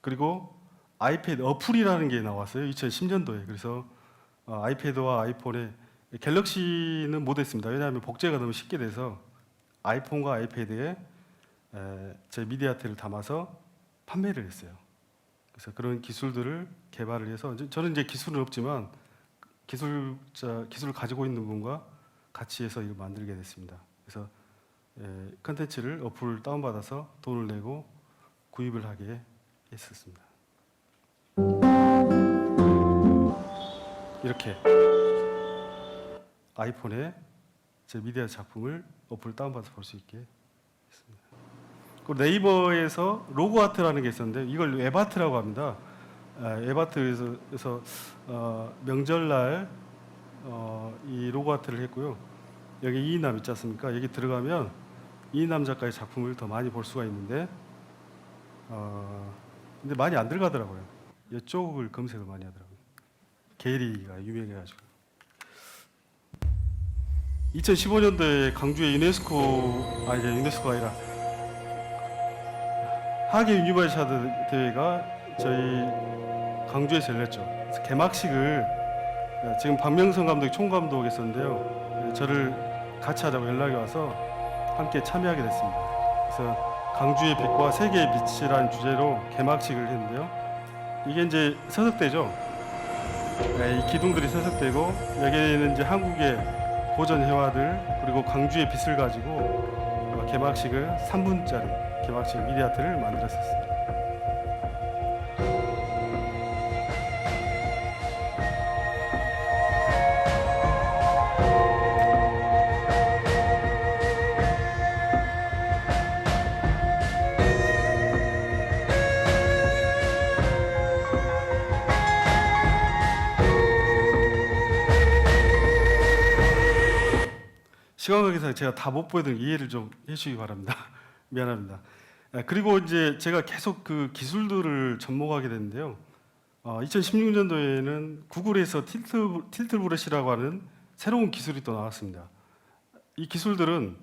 그리고 아이패드 어플이라는 게 나왔어요. 2010년도에. 그래서 아이패드와 아이폰에 갤럭시는 못했습니다. 왜냐하면 복제가 너무 쉽게 돼서 아이폰과 아이패드에 제 미디아트를 담아서 판매를 했어요. 그래서 그런 기술들을 개발을 해서 저는 이제 기술은 없지만 기술을 가지고 있는 분과 같이 해서 이걸 만들게 됐습니다. 그래서 컨텐츠를 어플을 다운받아서 돈을 내고 구입을 하게 했었습니다. 이렇게 아이폰에 제 미디어 작품을 어플 다운받아서 볼 수 있게 했습니다. 그리고 네이버에서 로고 아트라는 게 있었는데 이걸 웹아트라고 합니다. 웹아트에서 명절날 이 로고 아트를 했고요. 여기 이인남 있지 않습니까? 여기 들어가면 이인남 작가의 작품을 더 많이 볼 수가 있는데 근데 많이 안 들어가더라고요. 이쪽을 검색을 많이 하더라고요. 게리가 유명해가지고. 2015년도에 광주의 유네스코가 아니라 하계 유니버시아드 대회가 저희 광주에서 열렸죠. 그래서 개막식을 지금 박명성 감독이 총감독했었는데요. 저를 같이 하자고 연락이 와서 함께 참여하게 됐습니다. 그래서 광주의 빛과 세계의 빛이라는 주제로 개막식을 했는데요. 이게 이제 서석대죠. 이 기둥들이 서석대고 여기에는 이제 한국의 고전 회화들 그리고 광주의 빛을 가지고 개막식을 3분짜리 개막식 미디어아트를 만들었었습니다. 시간 관계상 제가 다 못 보여드린 이해를 좀 해주시기 바랍니다. 미안합니다. 그리고 이제 제가 계속 그 기술들을 접목하게 됐는데요. 2016년도에는 구글에서 틸트 브러시라고 하는 새로운 기술이 또 나왔습니다. 이 기술들은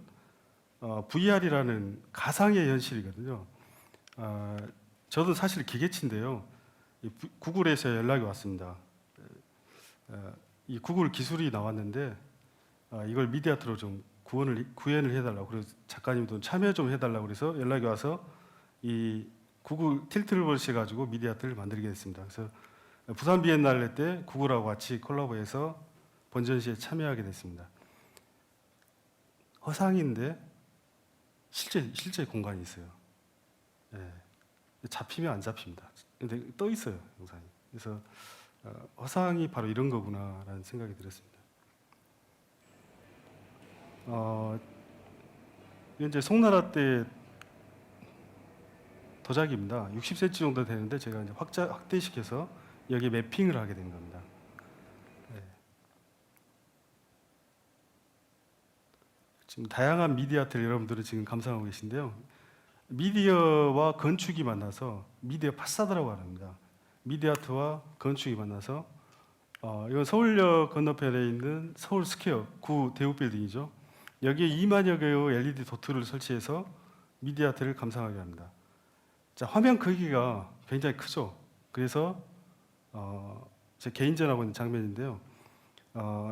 VR이라는 가상의 현실이거든요. 저도 사실 기계치인데요. 구글에서 연락이 왔습니다. 이 구글 기술이 나왔는데 이걸 미디어아트로 좀 구현을 해달라고 그래서 작가님도 참여 좀 해달라고 그래서 연락이 와서 이 구글 틸트를 버시 가지고 미디어아트를 만들게 됐습니다. 그래서 부산 비엔날레 때 구글하고 같이 콜라보해서 본전시에 참여하게 됐습니다. 허상인데 실제 공간이 있어요. 잡히면 안 잡힙니다. 근데 떠 있어요 영상이. 그래서 허상이 바로 이런 거구나라는 생각이 들었습니다. 이건 이제 송나라 때 도자기입니다. 60cm 정도 되는데 제가 이제 확대시켜서 여기 매핑을 하게 된 겁니다. 지금 다양한 미디어 아트를 여러분들은 지금 감상하고 계신데요. 미디어와 건축이 만나서 미디어 파사드라고 합니다. 미디어 아트와 건축이 만나서 이건 서울역 건너편에 있는 서울 스퀘어 구 대우 빌딩이죠. 여기에 2만여 개의 LED 도트를 설치해서 미디어 아트를 감상하게 합니다. 자, 화면 크기가 굉장히 크죠. 그래서 제 개인전하고 있는 장면인데요.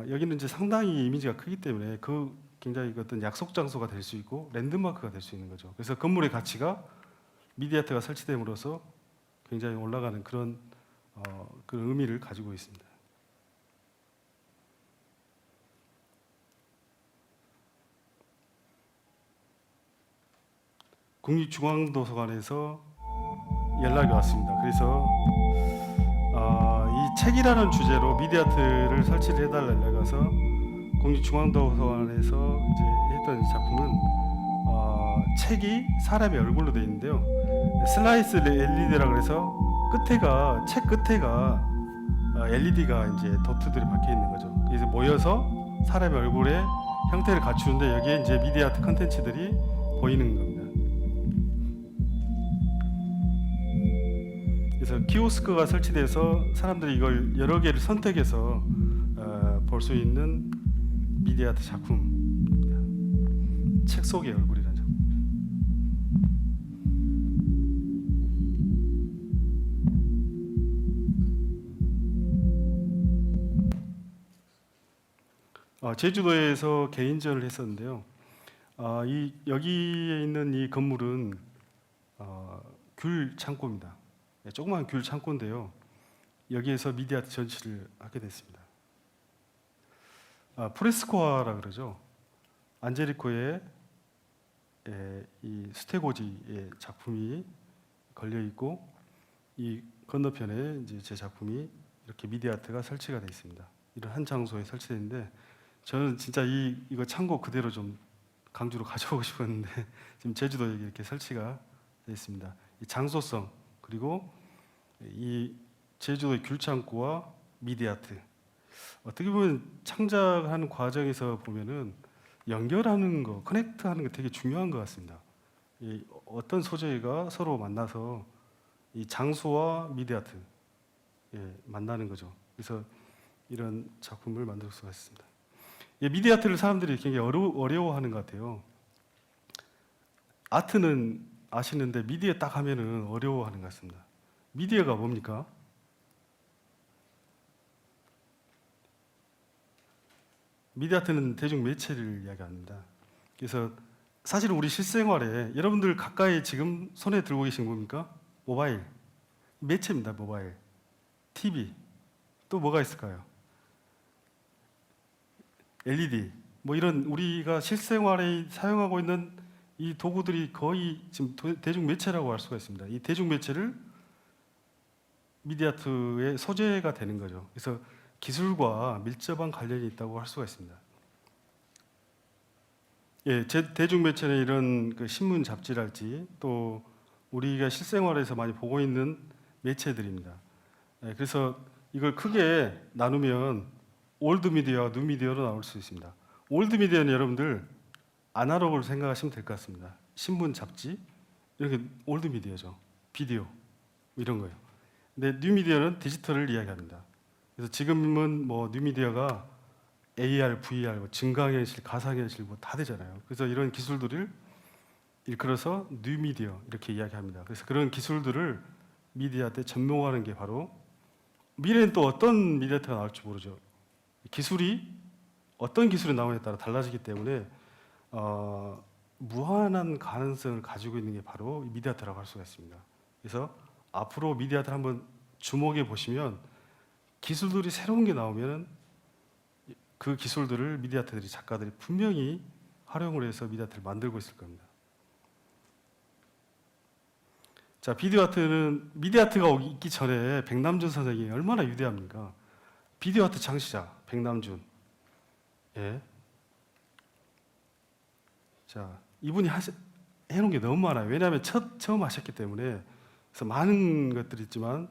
여기는 이제 상당히 이미지가 크기 때문에 그 굉장히 어떤 약속 장소가 될 수 있고 랜드마크가 될 수 있는 거죠. 그래서 건물의 가치가 미디어 아트가 설치됨으로써 굉장히 올라가는 그런 의미를 가지고 있습니다. 국립중앙도서관에서 연락이 왔습니다. 그래서 이 책이라는 주제로 미디어 아트를 설치를 해달라 연락이 와서 국립중앙도서관에서 이제 했던 이 작품은 책이 사람의 얼굴로 되어 있는데요. 슬라이스 LED라고 해서 끝에가 책 끝에가 LED가 이제 도트들이 박혀 있는 거죠. 그래서 모여서 사람의 얼굴의 형태를 갖추는데 여기에 이제 미디어 아트 컨텐츠들이 보이는 겁니다. 그래서 키오스크가 설치돼서 사람들이 이걸 여러 개를 선택해서 볼 수 있는 미디어 아트 작품입니다. 책 속의 얼굴이라는 작품. 제주도에서 개인전을 했었는데요. 여기에 있는 이 건물은 귤 창고입니다. 조그만 귤 창고인데요. 여기에서 미디어 아트 전시를 하게 됐습니다. 프레스코아라 그러죠. 안제리코의 이 스테고지의 작품이 걸려 있고 이 건너편에 이제 제 작품이 이렇게 미디아트가 설치가 되어 있습니다. 이런 한 장소에 설치되어 있는데 저는 진짜 이거 창고 그대로 좀 강주로 가져오고 싶었는데 지금 제주도에 이렇게 설치가 되어 있습니다. 이 장소성 그리고 이 제주도의 귤창고와 미디아트 어떻게 보면 창작하는 과정에서 보면은 연결하는 거, 커넥트하는 게 되게 중요한 것 같습니다. 이 어떤 소재가 서로 만나서 이 장소와 미디아트 만나는 거죠. 그래서 이런 작품을 만들 수가 있습니다. 이 미디아트를 사람들이 굉장히 어려워하는 것 같아요. 아트는 아시는데 미디어 딱 하면은 어려워하는 것 같습니다. 미디어가 뭡니까? 미디아트는 대중 매체를 이야기합니다. 그래서 사실 우리 실생활에 여러분들 가까이 지금 손에 들고 계신 뭡니까? 모바일 매체입니다. 모바일, TV 또 뭐가 있을까요? LED 뭐 이런 우리가 실생활에 사용하고 있는 이 도구들이 거의 지금 대중 매체라고 할 수가 있습니다. 이 대중 매체를 미디아트의 소재가 되는 거죠. 그래서 기술과 밀접한 관련이 있다고 할 수가 있습니다. 대중 매체는 이런 그 신문 잡지랄지 또 우리가 실생활에서 많이 보고 있는 매체들입니다. 그래서 이걸 크게 나누면 올드 미디어와 뉴 미디어로 나올 수 있습니다. 올드 미디어는 여러분들 아날로그를 생각하시면 될 것 같습니다. 신문, 잡지 이렇게 올드 미디어죠. 비디오 이런 거예요. 근데 뉴 미디어는 디지털을 이야기합니다. 그래서 지금은 뭐 뉴 미디어가 AR, VR, 뭐 증강현실, 가상현실 뭐 다 되잖아요. 그래서 이런 기술들을 일컬어서 뉴 미디어 이렇게 이야기합니다. 그래서 그런 기술들을 미디어한테 접목하는 게 바로 미래는 또 어떤 미디어가 나올지 모르죠. 기술이 어떤 기술이 나오냐에 따라 달라지기 때문에 무한한 가능성을 가지고 있는 게 바로 미디어라고 할 수가 있습니다. 그래서 앞으로 미디어를 한번 주목해 보시면 기술들이 새로운 게 나오면 그 기술들을 미디어들이 작가들이 분명히 활용을 해서 미디어를 만들고 있을 겁니다. 자, 비디오 아트는 미디어 아트가 있기 전에 백남준 선생이 얼마나 위대합니까? 비디오 아트 창시자 백남준. 예. 자, 이분이 해놓은 게 너무 많아요. 왜냐하면 처음 하셨기 때문에 그래서 많은 것들이 있지만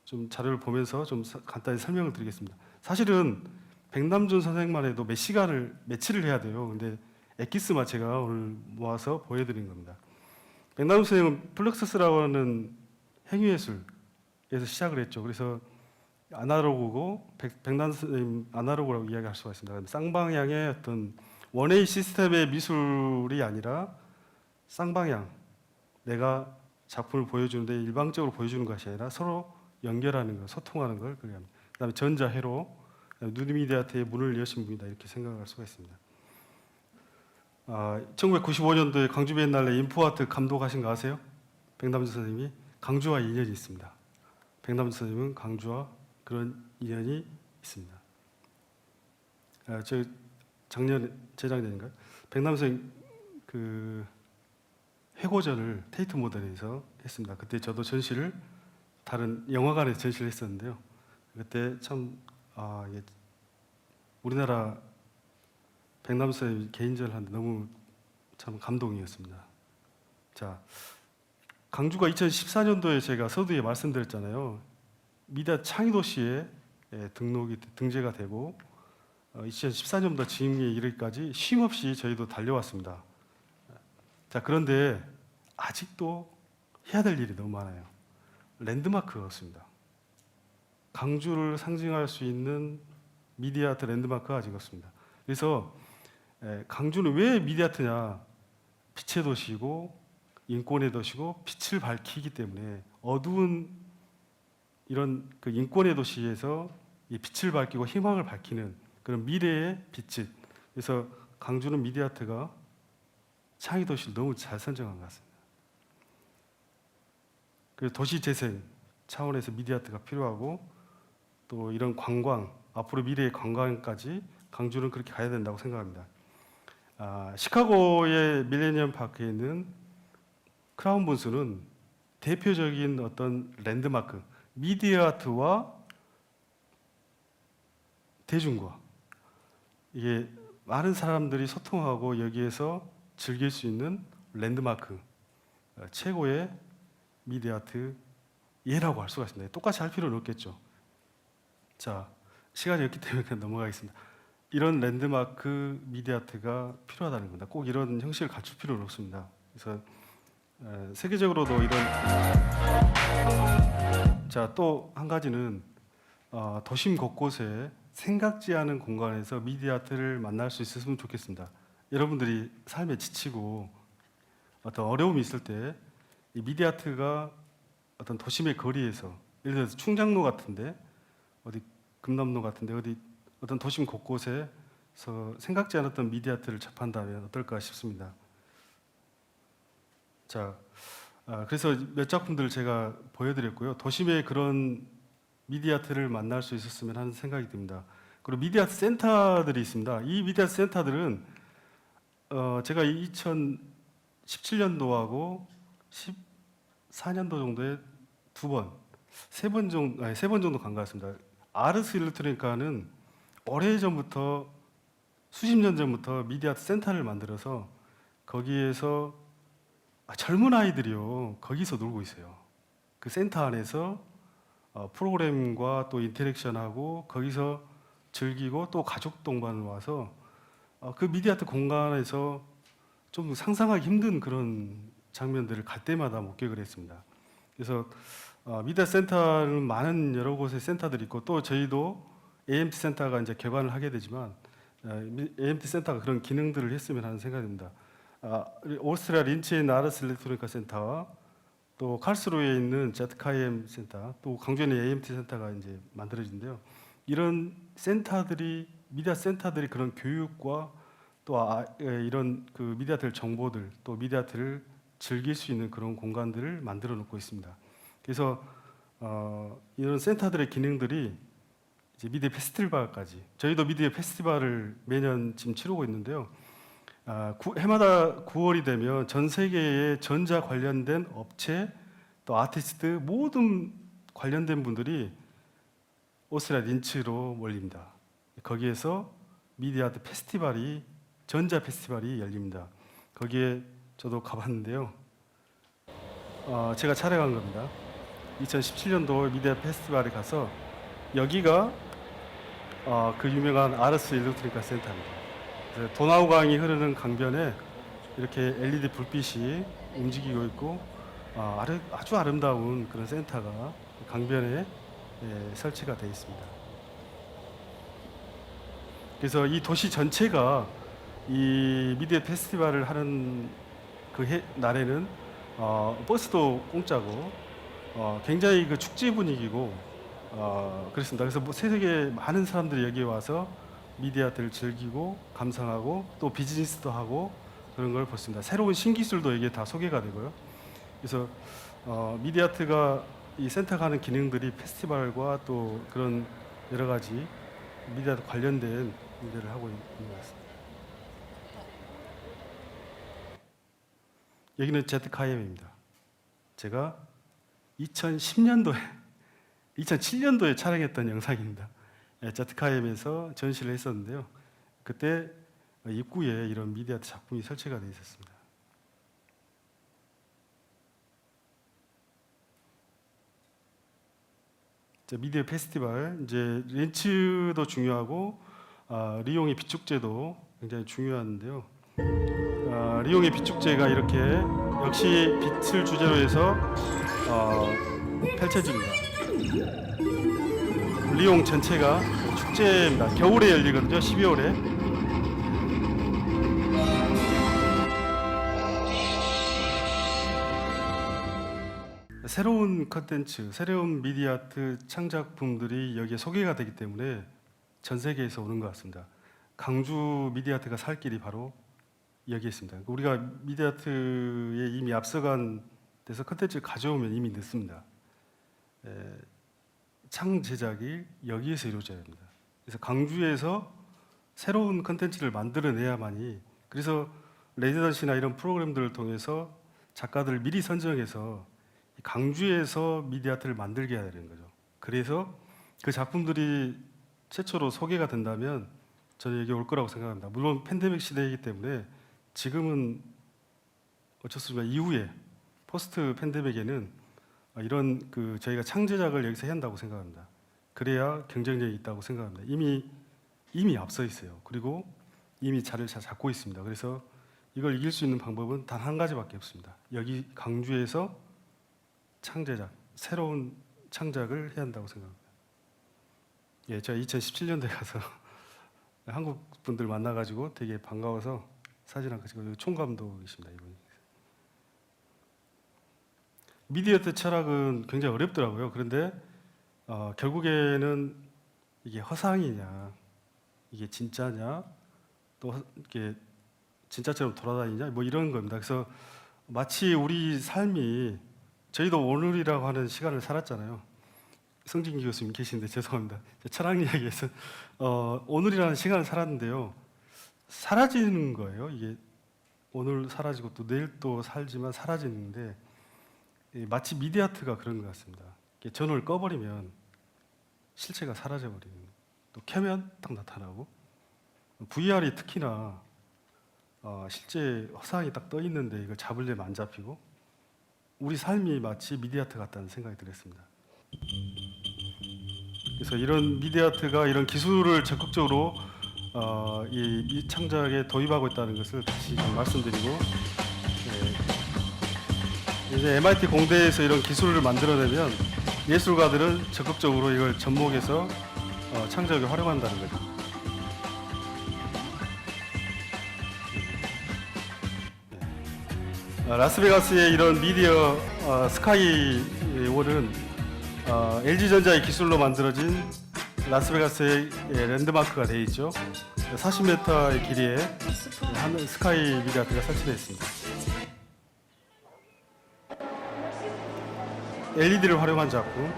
좀 자료를 보면서 좀 간단히 설명을 드리겠습니다. 사실은 백남준 선생만 해도 며칠을 해야 돼요. 근데 엑기스만 제가 오늘 모아서 보여드린 겁니다. 백남준 선생은 플럭서스라고 하는 행위예술에서 시작을 했죠. 그래서 아날로그고 백남준 선생님 아날로그라고 이야기할 수가 있습니다. 쌍방향의 어떤 원웨이 시스템의 미술이 아니라 쌍방향, 내가 작품을 보여주는데 일방적으로 보여주는 것이 아니라 서로 연결하는 것, 소통하는 걸 그렇게 합니다. 그다음에 전자회로, 뉴미디아트의 문을 여신 분이다 이렇게 생각할 수가 있습니다. 1995년도에 광주 비엔날레 인포아트 감독하신 거 아세요? 백남준 선생님이 광주와 인연이 있습니다. 백남준 선생님은 광주와 그런 인연이 있습니다. 재작년인가요? 백남준 선생님 그 회고전을 테이트 모델에서 했습니다. 그때 저도 전시를 다른 영화관에서 전시를 했었는데요. 그때 참 우리나라 백남준 선생님 개인전을 하는데 너무 참 감동이었습니다. 자, 광주가 2014년도에 제가 서두에 말씀드렸잖아요. 미디어 창의도시에 등재가 되고 2014년부터 지금에 이르기까지 쉼없이 저희도 달려왔습니다. 자, 그런데 아직도 해야 될 일이 너무 많아요. 랜드마크가 없습니다. 광주를 상징할 수 있는 미디어아트 랜드마크가 아직 없습니다. 그래서 광주는 왜 미디어아트냐? 빛의 도시고 인권의 도시고 빛을 밝히기 때문에 어두운 이런 그 인권의 도시에서 이 빛을 밝히고 희망을 밝히는 그런 미래의 빛을. 그래서 광주는 미디어아트가 창의 도시를 너무 잘 선정한 것 같습니다. 그래서 도시 재생 차원에서 미디어아트가 필요하고 또 이런 관광, 앞으로 미래의 관광까지 강주는 그렇게 가야 된다고 생각합니다. 시카고의 밀레니엄 파크에 있는 크라운 분수는 대표적인 어떤 랜드마크, 미디어 아트와 대중과 이게 많은 사람들이 소통하고 여기에서 즐길 수 있는 랜드마크, 최고의 미디어 아트 예라고 할 수가 있습니다. 똑같이 할 필요는 없겠죠. 자, 시간이 없기 때문에 그냥 넘어가겠습니다. 이런 랜드마크 미디어 아트가 필요하다는 겁니다. 꼭 이런 형식을 갖출 필요는 없습니다. 그래서 세계적으로도 이런 자, 또 한 가지는 도심 곳곳에 생각지 않은 공간에서 미디어 아트를 만날 수 있었으면 좋겠습니다. 여러분들이 삶에 지치고 어떤 어려움이 있을 때 이 미디어 아트가 어떤 도심의 거리에서 예를 들어서 충장로 같은데 어디 금남로 같은데 어디 어떤 도심 곳곳에서 생각지 않았던 미디어 아트를 접한다면 어떨까 싶습니다. 자, 그래서 몇 작품들을 제가 보여드렸고요. 도심에 그런 미디어 아트를 만날 수 있었으면 하는 생각이 듭니다. 그리고 미디어 아트 센터들이 있습니다. 이 미디어 아트 센터들은 제가 2017년도하고 14년도 정도에 세 번 정도 간 것 같습니다. 아르스 일렉트로니카는 오래전부터 수십 년 전부터 미디어 아트 센터를 만들어서 거기에서 젊은 아이들이요 거기서 놀고 있어요. 그 센터 안에서 프로그램과 또 인터랙션하고 거기서 즐기고 또 가족 동반을 와서 그 미디어 아트 공간에서 좀 상상하기 힘든 그런 장면들을 갈 때마다 목격을 했습니다. 그래서 미디어 센터는 많은 여러 곳의 센터들이 있고 또 저희도 AMT 센터가 이제 개관을 하게 되지만 AMT 센터가 그런 기능들을 했으면 하는 생각입니다. 오스트리아 린츠에 있는 아르스 일렉트로니카 센터와 또 칼스루에 있는 ZKM 센터, 또 강주에 있는 AMT 센터가 이제 만들어진데요. 이런 센터들이 미디어 센터들이 그런 교육과 또 이런 그 미디어 아트 정보들, 또 미디어 아트를 즐길 수 있는 그런 공간들을 만들어 놓고 있습니다. 그래서 이런 센터들의 기능들이 이제 미디어 페스티벌까지 저희도 미디어 페스티벌을 매년 지금 치르고 있는데요. 해마다 9월이 되면 전 세계의 전자 관련된 업체 또 아티스트 모든 관련된 분들이 오스트리아 린츠로 몰립니다. 거기에서 미디어 아트 페스티벌이 전자 페스티벌이 열립니다. 거기에 저도 가봤는데요. 제가 촬영한 겁니다. 2017년도 미디어 페스티벌에 가서 여기가 그 유명한 아르스 일렉트로니카 센터입니다. 도나우강이 흐르는 강변에 이렇게 LED 불빛이 움직이고 있고 아주 아름다운 그런 센터가 강변에 설치가 되어 있습니다. 그래서 이 도시 전체가 이 미디어 페스티벌을 하는 그 날에는 버스도 공짜고 굉장히 그 축제 분위기고 그렇습니다. 그래서 세계 많은 사람들이 여기에 와서 미디어 아트를 즐기고 감상하고 또 비즈니스도 하고 그런 걸 봤습니다. 새로운 신기술도 이게 다 소개가 되고요. 그래서 미디어 아트가 이 센터가 하는 기능들이 페스티벌과 또 그런 여러 가지 미디어 아트 관련된 일들을 하고 있는 것 같습니다. 여기는 ZKM입니다. 제가 2007년도에 촬영했던 영상입니다. ZKM에서 전시를 했었는데요. 그때 입구에 이런 미디어 아트 작품이 설치가 되어 있었습니다. 미디어 페스티벌, 이제 린츠도 중요하고 리옹의 빛축제도 굉장히 중요한데요. 리옹의 빛축제가 이렇게 역시 빛을 주제로 해서 펼쳐집니다. 리옹 전체가 축제입니다. 겨울에 열리거든요. 12월에. 새로운 컨텐츠, 새로운 미디어 아트 창작품들이 여기에 소개가 되기 때문에 전 세계에서 오는 것 같습니다. 강주 미디어 아트가 살 길이 바로 여기에 있습니다. 우리가 미디어 아트에 이미 앞서간 데서 컨텐츠를 가져오면 이미 늦습니다. 창 제작이 여기에서 이루어져야 합니다. 그래서 강주에서 새로운 컨텐츠를 만들어내야만이, 그래서 레지던시나 이런 프로그램들을 통해서 작가들을 미리 선정해서 강주에서 미디어 아트를 만들게 해야 되는 거죠. 그래서 그 작품들이 최초로 소개가 된다면 저는 여기 올 거라고 생각합니다. 물론 팬데믹 시대이기 때문에 지금은 어쩔 수 없지만 이후에 포스트 팬데믹에는 이런 그 저희가 창제작을 여기서 해야 한다고 생각합니다. 그래야 경쟁력이 있다고 생각합니다. 이미 앞서 있어요. 그리고 이미 자리를 잘 잡고 있습니다. 그래서 이걸 이길 수 있는 방법은 단 한 가지밖에 없습니다. 여기 강주에서 창제작, 새로운 창작을 해야 한다고 생각합니다. 예, 제가 2017년도에 가서 한국 분들 만나가지고 되게 반가워서 사진 한 컷 찍고, 총감독이십니다, 이분이. 미디어 아트 철학은 굉장히 어렵더라고요. 그런데 결국에는 이게 허상이냐, 이게 진짜냐, 또 이게 진짜처럼 돌아다니냐, 뭐 이런 겁니다. 그래서 마치 우리 삶이, 저희도 오늘이라고 하는 시간을 살았잖아요. 성진기 교수님 계시는데 죄송합니다. 철학 이야기에서 오늘이라는 시간을 살았는데요. 사라지는 거예요. 이게 오늘 사라지고 또 내일 또 살지만 사라지는데, 마치 미디어 아트가 그런 것 같습니다. 전원을 꺼버리면 실체가 사라져버리는, 또 켜면 딱 나타나고, VR이 특히나 실제 허상이 딱 떠 있는데 이걸 잡으려면 안 잡히고, 우리 삶이 마치 미디어 아트 같다는 생각이 들었습니다. 그래서 이런 미디어 아트가 이런 기술을 적극적으로 이 창작에 도입하고 있다는 것을 다시 좀 말씀드리고, 이제 MIT 공대에서 이런 기술을 만들어내면 예술가들은 적극적으로 이걸 접목해서 창작에 활용한다는 거죠. 라스베가스의 이런 미디어 스카이월은 LG전자의 기술로 만들어진 라스베가스의 랜드마크가 되어 있죠. 40m의 길이에 한 스카이 미디어 아트가 설치되어 있습니다. LED를 활용한 작품.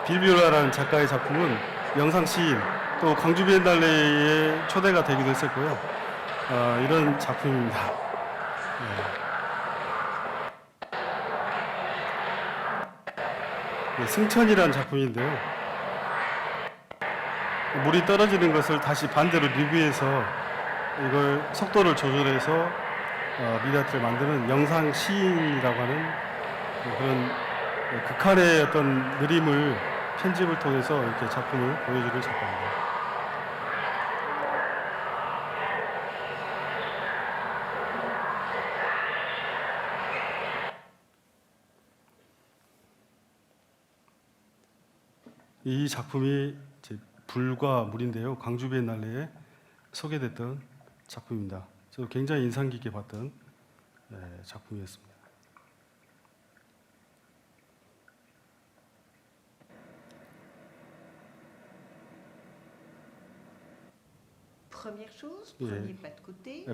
빌비올라라는 작가의 작품은 영상 시인, 또 광주 비엔날레에 초대가 되기도 했었고요. 이런 작품입니다. 승천이라는 작품인데요. 물이 떨어지는 것을 다시 반대로 리뷰해서 이걸 속도를 조절해서 미디어 아트를 만드는 영상 시인이라고 하는 그런 극한의 어떤 느림을 편집을 통해서 이렇게 작품을 보여주는 작가입니다. 이 작품이 불과 물인데요. 광주 비엔날레에 소개됐던 작품입니다. 저 굉장히 인상 깊게 봤던 작품이었습니다.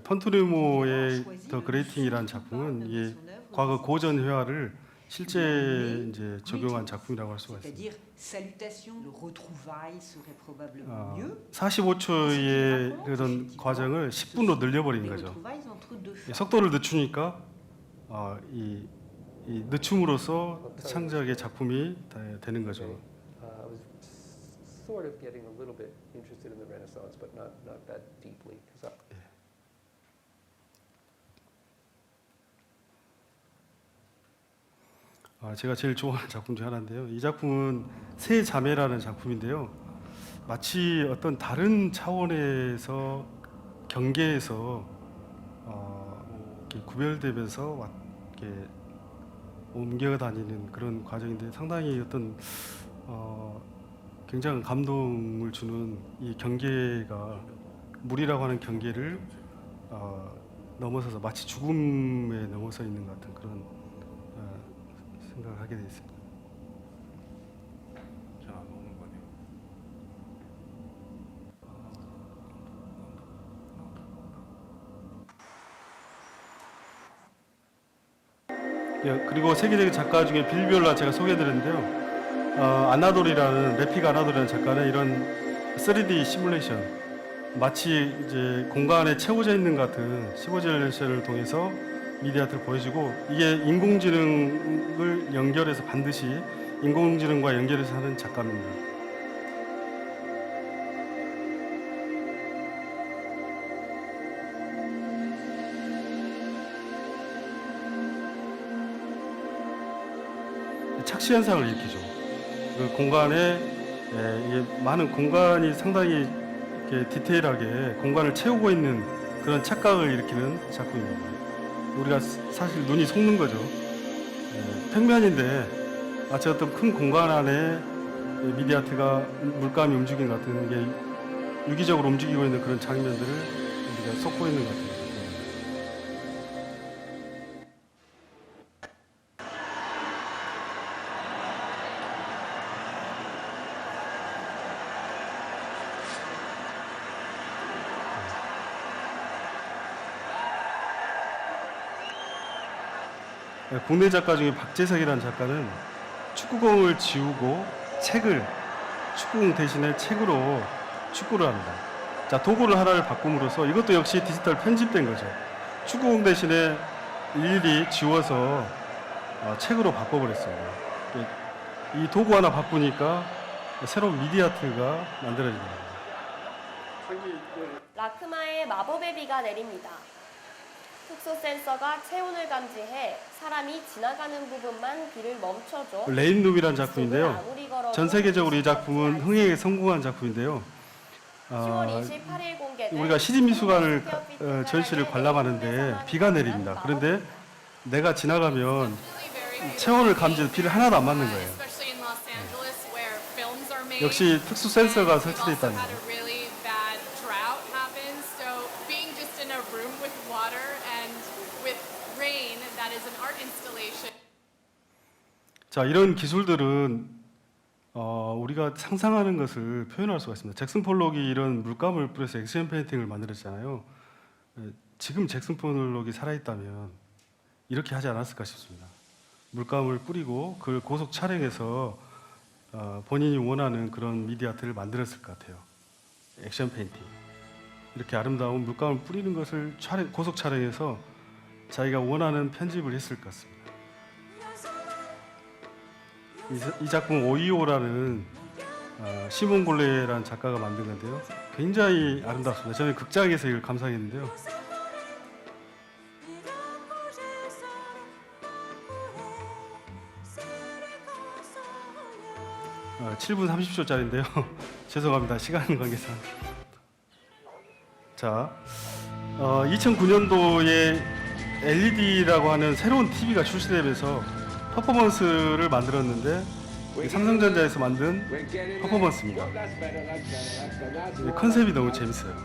펀투르모의 더 그레이팅이라는 작품은 이게 과거 고전 회화를 실제 이제 적용한 작품이라고 할 수가 있습니다. 45초의 그런 과정을 10분로 늘려버린 거죠. 속도를 늦추니까 이 늦춤으로써 창작의 작품이 되는 거죠. Sort of getting a little bit interested in the Renaissance, but not that deeply. 제가 제일 좋아하는 작품 중 하나인데요. 이 작품은 세 자매라는 작품인데요. 마치 어떤 다른 차원에서 경계에서 이렇게 구별되면서 이렇게 옮겨다니는 그런 과정인데, 상당히 어떤 굉장한 감동을 주는 이 경계가, 물이라고 하는 경계를 넘어서서 마치 죽음에 넘어서 있는 것 같은 그런 생각을 하게 됐습니다. 잘 안 오는 거네요. 그리고 세계적인 작가 중에 빌비올라 제가 소개해드렸는데요. 아나돌이라는 레픽 아나돌이라는 작가는 이런 3D 시뮬레이션 마치 이제 공간에 채워져 있는 것 같은 시뮬레이션을 통해서 미디어 아트를 보여주고 이게 인공지능을 연결해서 반드시 인공지능과 연결해서 하는 작가입니다. 착시 현상을 일으키죠. 그 공간에 이게 많은 공간이 상당히 이렇게 디테일하게 공간을 채우고 있는 그런 착각을 일으키는 작품입니다. 우리가 사실 눈이 속는 거죠. 평면인데 마치 어떤 큰 공간 안에 미디어 아트가 물감이 움직이는 것 같은 게 유기적으로 움직이고 있는 그런 장면들을 우리가 속고 있는 것 같아요. 국내 작가 중에 박재석이라는 작가는 축구공을 지우고 축구공 대신에 책으로 축구를 합니다. 자, 도구를 하나를 바꿈으로써 이것도 역시 디지털 편집된 거죠. 축구공 대신에 일일이 지워서 책으로 바꿔버렸어요. 이 도구 하나 바꾸니까 새로운 미디어 아트가 만들어집니다. 라크마의 마법의 비가 내립니다. 특수 센서가 체온을 감지해 사람이 지나가는 부분만 비를 멈춰줘. 레인룸이라는 작품인데요. 전 세계적으로 이 작품은 흥행에 성공한 작품인데요. 10월 28일 공개된 우리가 시립미술관을 전시를 관람하는데 비가 내립니다. 그런데 내가 지나가면 체온을 감지해서 비를 하나도 안 맞는 거예요. 역시 특수 센서가 설치되어 있다는 거예요. 자, 이런 기술들은 우리가 상상하는 것을 표현할 수가 있습니다. 잭슨 폴록이 이런 물감을 뿌려서 액션 페인팅을 만들었잖아요. 지금 잭슨 폴록이 살아있다면 이렇게 하지 않았을까 싶습니다. 물감을 뿌리고 그걸 고속 촬영해서 본인이 원하는 그런 미디어 아트를 만들었을 것 같아요. 액션 페인팅. 이렇게 아름다운 물감을 뿌리는 것을 고속 촬영해서 자기가 원하는 편집을 했을 것 같습니다. 이 작품 오이오라는 시몬 골레라는 작가가 만든 건데요. 굉장히 아름답습니다. 저는 극장에서 이걸 감상했는데요. 7분 30초짜리인데요. 죄송합니다. 시간 관계상. 자, 2009년도에 LED라고 하는 새로운 TV가 출시되면서 퍼포먼스를 만들었는데 삼성전자에서 만든 퍼포먼스입니다. 컨셉이 너무 재밌어요.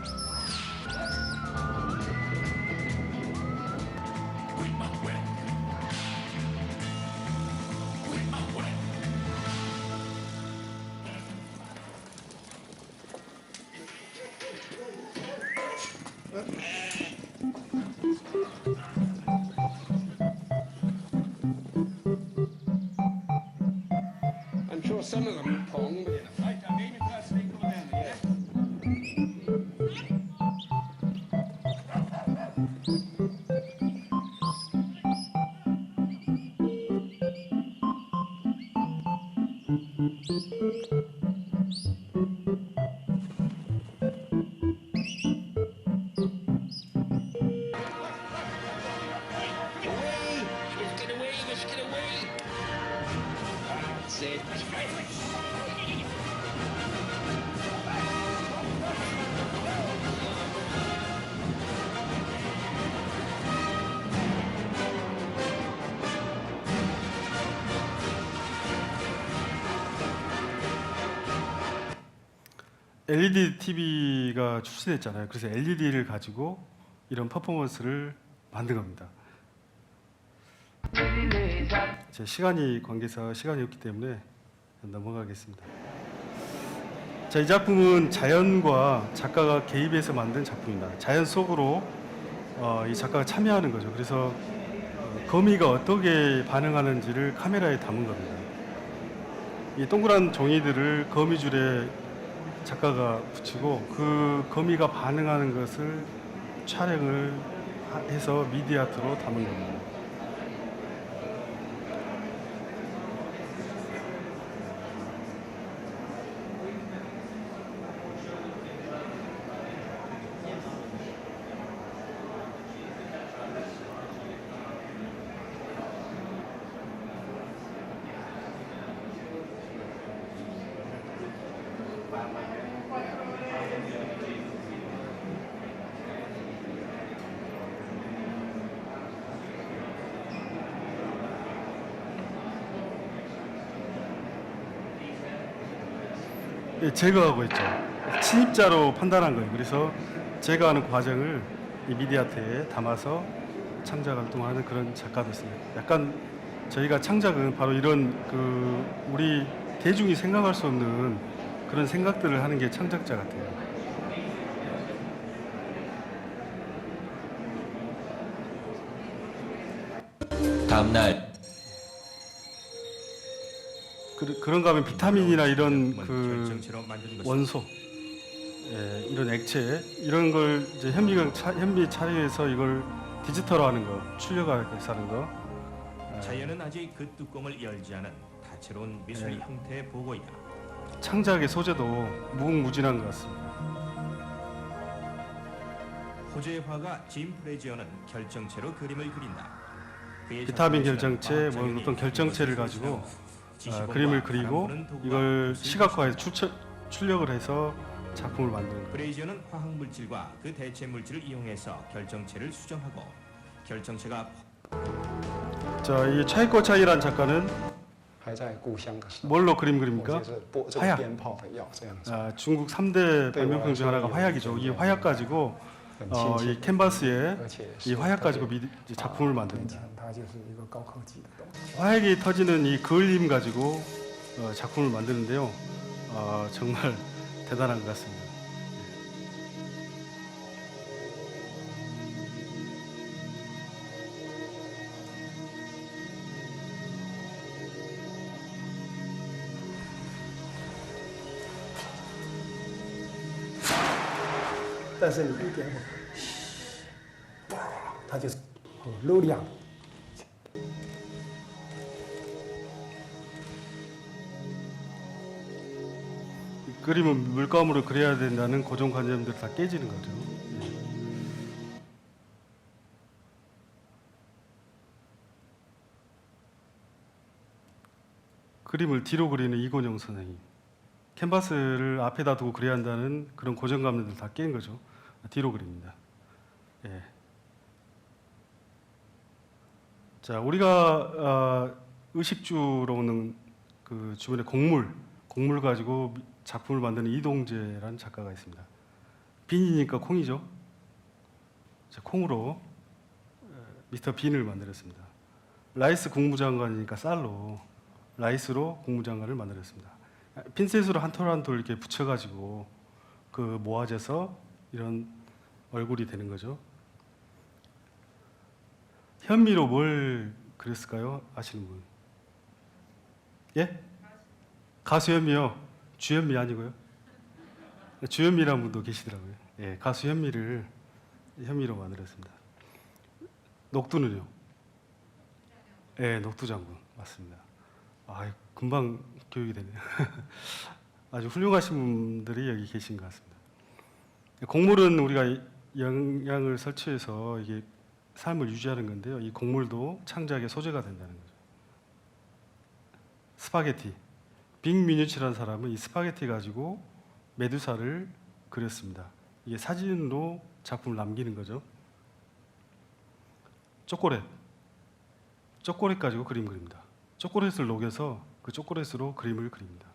I'm sure some of them Pong. Let's get away. That's it. LED TV가 출시됐잖아요. 그래서 LED를 가지고 이런 퍼포먼스를 만든 겁니다. 제 시간이 관계상 시간이 없기 때문에 넘어가겠습니다. 자, 이 작품은 자연과 작가가 개입해서 만든 작품입니다. 자연 속으로 이 작가가 참여하는 거죠. 그래서 거미가 어떻게 반응하는지를 카메라에 담은 겁니다. 이 동그란 종이들을 거미줄에 작가가 붙이고 그 거미가 반응하는 것을 촬영을 해서 미디어 아트로 담은 겁니다. 예, 제거하고 있죠. 침입자로 판단한 거예요. 그래서 제거하는 과정을 이 미디어 아트에 담아서 창작 활동하는 그런 작가도 있습니다. 약간 저희가 창작은 바로 이런 우리 대중이 생각할 수 없는 그런 생각들을 하는 게 창작자 같아요. 다음날 그런가 하면 비타민이나 이런 결정체로 만든 것입니다. 원소, 예, 이런 액체 이런 걸 이제 현미 촬영해서 이걸 디지털화하는 거, 출력해서 하는 거. 자연은 아직 그 뚜껑을 열지 않은 다채로운 미술 네. 형태의 보고이다. 창작의 소재도 무궁무진한 것 같습니다. 호주의 화가 짐 프레지어는 결정체로 그림을 그린다. 그의 비타민 작품에서는 결정체, 뭐 과학자연이 어떤 결정체를 이것을 가지고 지시본과 그림을 그리고 바람 부는 도구와 이걸 붓을 시각화해서 출력을 해서 작품을 만드는 거예요. 프레이저는 화학 물질과 그 대체 물질을 이용해서 결정체를 수정하고 결정체가 자, 이 차이코차이라는 작가는 还在故乡的时候， 뭘로 그림 我 그립니까? 就是播这 화약 个鞭炮的药这样子， 중국 3대 발명품 중 하나가 화약이죠. 이 화약 가지고 很 이 亲切， 캔버스에 而且 이 是 화약 特别 가지고 이제 작품을 以 만듭니다. 前它就是一个高科技的东西。 화약이 터지는 이 그을림 가지고 작품을 만드는데요. 정말 대단한 것 같습니다. 但是你一点火，它就是热量。 그림은 물감으로 그려야 된다는 고정관념들 다 깨지는 거죠. 그림을 뒤로 그리는 이곤영 선생님. 캔버스를 앞에다 두고 그려야 한다는 그런 고정관념들 다 깬 거죠. 뒤로 그립니다. 예. 자, 우리가 의식주로 오는 그 주변의 곡물 가지고 작품을 만드는 이동재라는 작가가 있습니다. 빈이니까 콩이죠. 자, 콩으로 미스터 빈을 만들었습니다. 라이스 국무장관이니까 쌀로 라이스로 국무장관을 만들었습니다. 핀셋으로 한 톨 한 톨 이렇게 붙여가지고 그 모아져서 이런 얼굴이 되는 거죠. 현미로 뭘 그렸을까요? 아시는 분? 예? 가수 현미요. 주현미 아니고요. 주현미라는 분도 계시더라고요. 예, 가수 현미를 현미로 만들었습니다. 녹두는요? 예, 녹두 장군 맞습니다. 아, 금방 교육이 되네요. 아주 훌륭하신 분들이 여기 계신 것 같습니다. 곡물은 우리가 영양을 섭취해서 이게 삶을 유지하는 건데요. 이 곡물도 창작의 소재가 된다는 거죠. 스파게티. 빅 미뉴치라는 사람은 이 스파게티 가지고 메두사를 그렸습니다. 이게 사진으로 작품을 남기는 거죠. 초콜릿 가지고 그림 그립니다. 초콜릿을 녹여서 그 초콜릿으로 그림을 그립니다.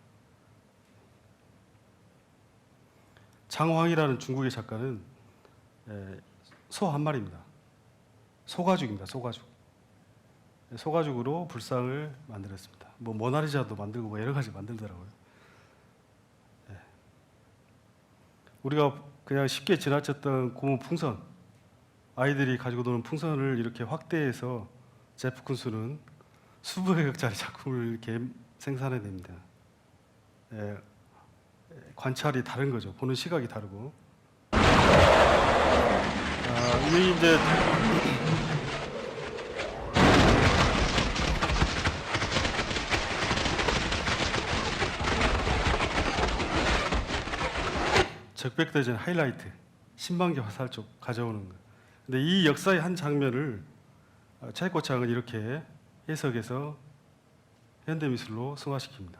장황이라는 중국의 작가는 소 한 마리입니다. 소가죽입니다. 소가죽으로 불상을 만들었습니다. 뭐 모나리자도 만들고 뭐 여러 가지 만들더라고요. 우리가 그냥 쉽게 지나쳤던 고무 풍선, 아이들이 가지고 노는 풍선을 이렇게 확대해서 제프 쿤스는 수백억짜리 작품을 이렇게 생산해냅니다. 관찰이 다른 거죠. 보는 시각이 다르고. 이 이제 적백대전 하이라이트, 신방기 화살 쪽 가져오는 거. 근데 이 역사의 한 장면을 차이코 창은 이렇게 해석해서 현대미술로 승화시킵니다.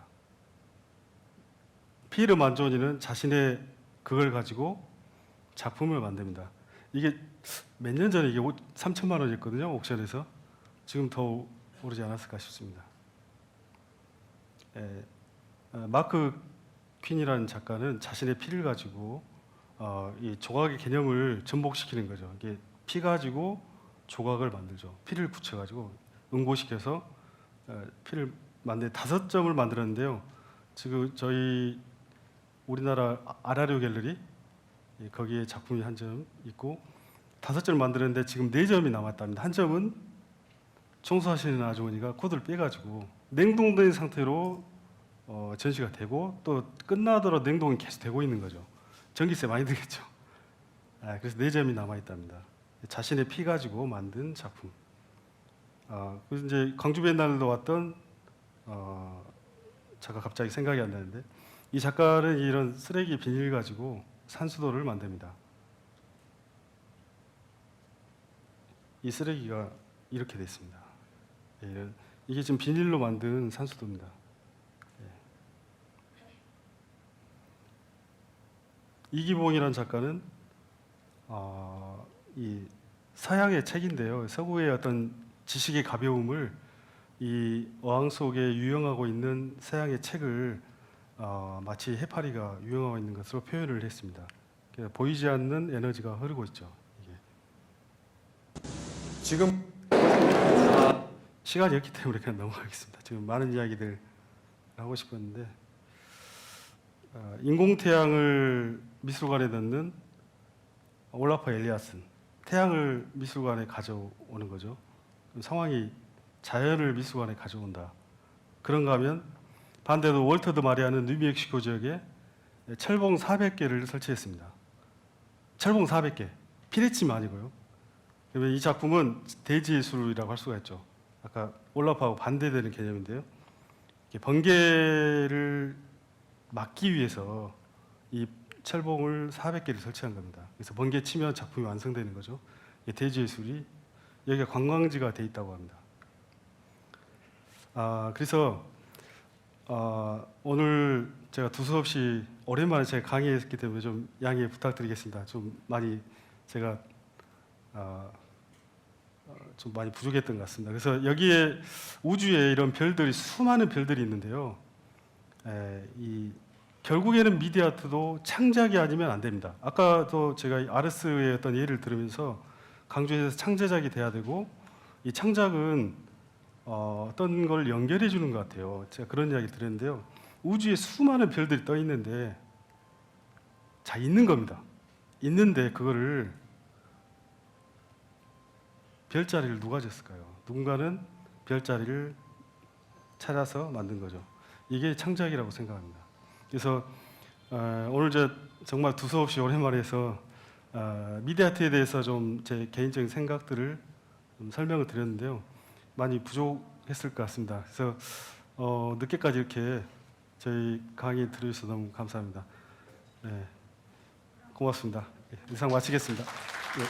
피에르 만조니는 자신의 그걸 가지고 작품을 만듭니다. 이게 몇 년 전에 이게 3천만 원이었거든요. 옥션에서. 지금 더 오르지 않았을까 싶습니다. 마크 퀸이라는 작가는 자신의 피를 가지고 이 조각의 개념을 전복시키는 거죠. 이게 피 가지고 조각을 만들죠. 피를 굳혀가지고 응고시켜서 피를 만든 5점을 만들었는데요. 지금 저희 우리나라 아라리오 갤러리 거기에 작품이 한 점 있고 5점을 만들었는데 지금 4점이 남았답니다. 한 점은 청소하시는 아주머니가 코드를 빼가지고 냉동된 상태로 전시가 되고 또 끝나더라도 냉동이 계속 되고 있는 거죠. 전기세 많이 들겠죠. 그래서 4점이 남아 있답니다. 자신의 피 가지고 만든 작품. 그래서 이제 광주 비엔날레도 왔던 작가 갑자기 생각이 안 나는데 이 작가는 이런 쓰레기 비닐 가지고 산수도를 만듭니다. 이 쓰레기가 이렇게 됐습니다. 이게 지금 비닐로 만든 산수도입니다. 이기봉이라는 작가는 이 서양의 책인데요. 서구의 어떤 지식의 가벼움을 이 어항 속에 유영하고 있는 서양의 책을 마치 해파리가 유영하고 있는 것으로 표현을 했습니다. 보이지 않는 에너지가 흐르고 있죠. 이게. 지금 시간이 없기 때문에 그냥 넘어가겠습니다. 지금 많은 이야기들 하고 싶었는데 인공태양을 미술관에 넣는 올라프 엘리아슨, 태양을 미술관에 가져오는 거죠. 상황이 자연을 미술관에 가져온다. 그런가 하면 반대로 월터드 마리아는 뉴멕시코 지역에 철봉 400개를 설치했습니다. 철봉 400개, 피레침 아니고요. 그러면 이 작품은 대지예술이라고 할 수가 있죠. 아까 올라프하고 반대되는 개념인데요. 번개를 막기 위해서 이 철봉을 400개를 설치한 겁니다. 그래서 번개 치면 작품이 완성되는 거죠. 대지예술이 여기가 관광지가 돼 있다고 합니다. 그래서 오늘 제가 두서없이 오랜만에 제가 강의했기 때문에 좀 양해 부탁드리겠습니다. 좀 많이 제가 좀 많이 부족했던 것 같습니다. 그래서 여기에 우주에 이런 별들이 수많은 별들이 있는데요. 결국에는 미디어 아트도 창작이 아니면 안 됩니다. 아까도 제가 아르스의 어떤 예를 들으면서 강조해서 창제작이 돼야 되고 이 창작은 어떤 걸 연결해 주는 것 같아요. 제가 그런 이야기 드렸는데요. 우주에 수많은 별들이 떠 있는데 있는 겁니다. 있는데 그거를 별자리를 누가 졌을까요? 누군가는 별자리를 찾아서 만든 거죠. 이게 창작이라고 생각합니다. 그래서 오늘 정말 두서없이 오랜만에 해서 미디어 아트에 대해서 좀 제 개인적인 생각들을 좀 설명을 드렸는데요. 많이 부족했을 것 같습니다. 그래서 늦게까지 이렇게 저희 강의 들으셔서 너무 감사합니다. 네, 고맙습니다. 이상 마치겠습니다. 네.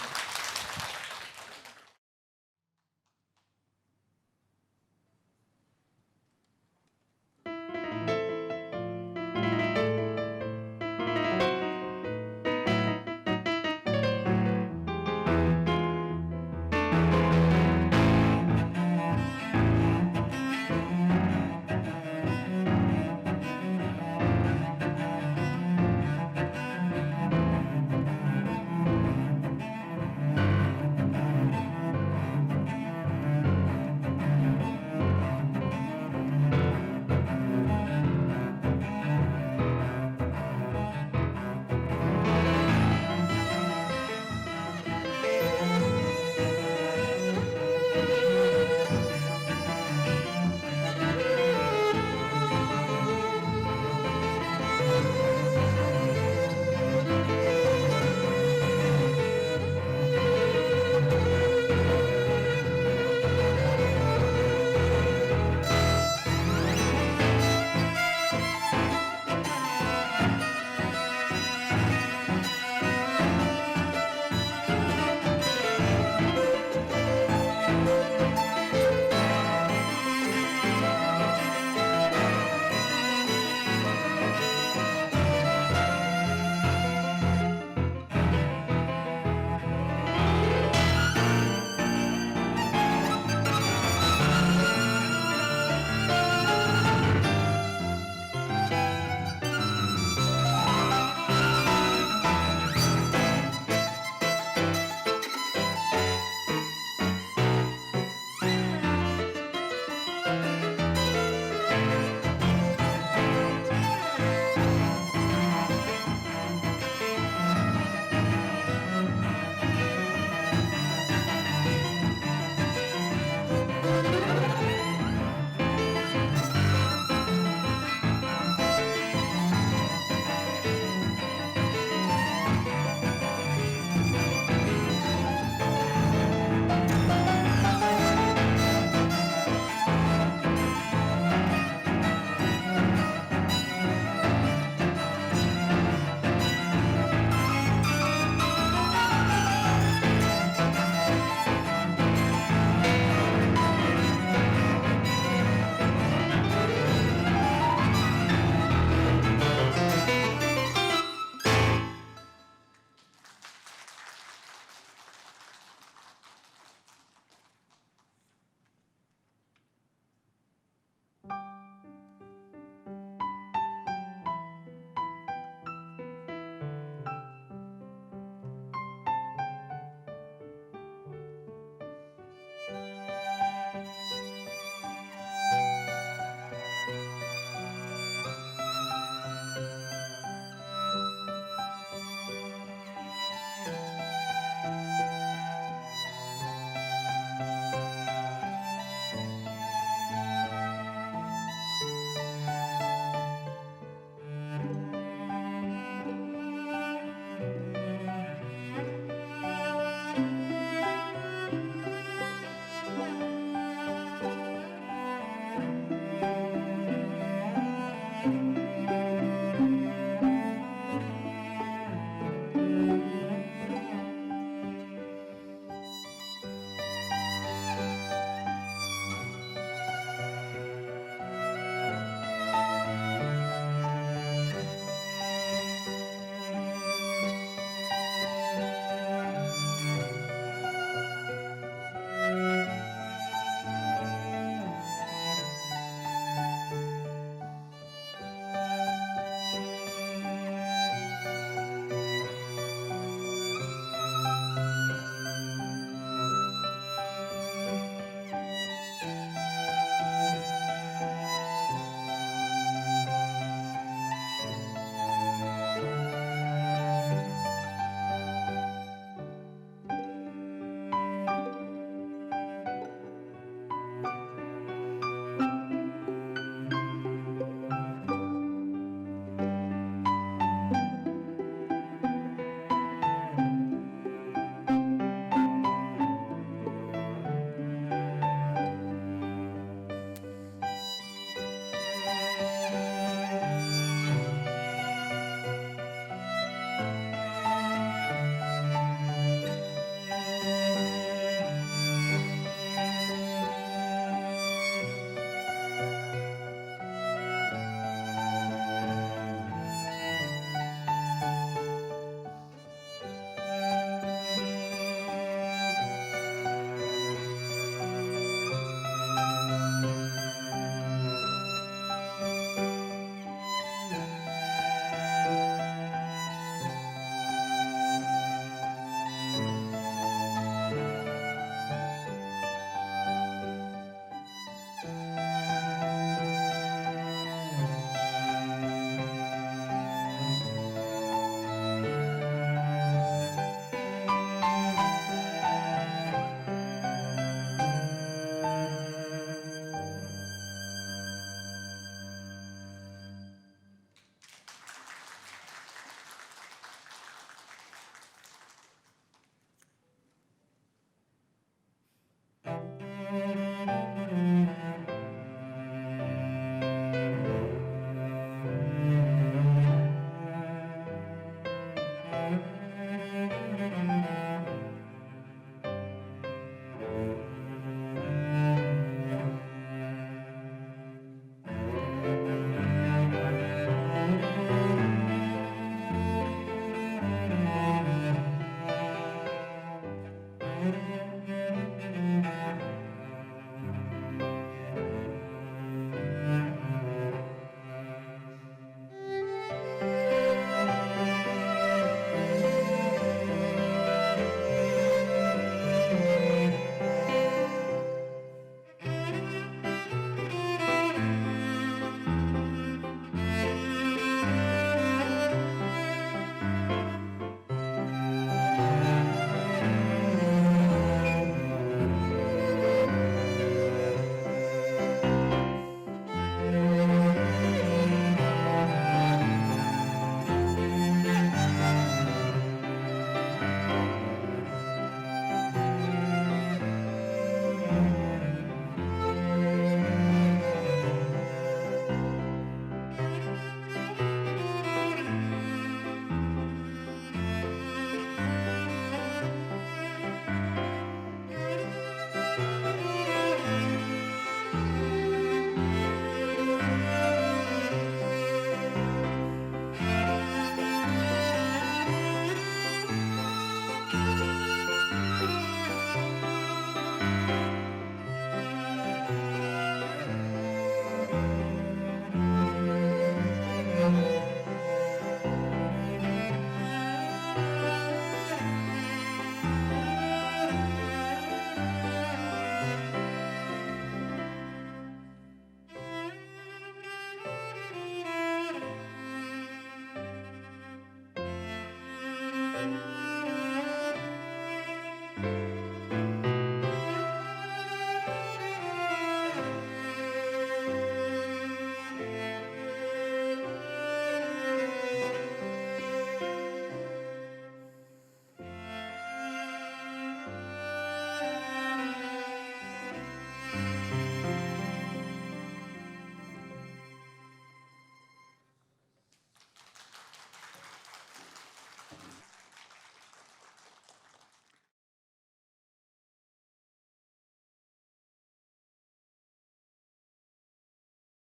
네.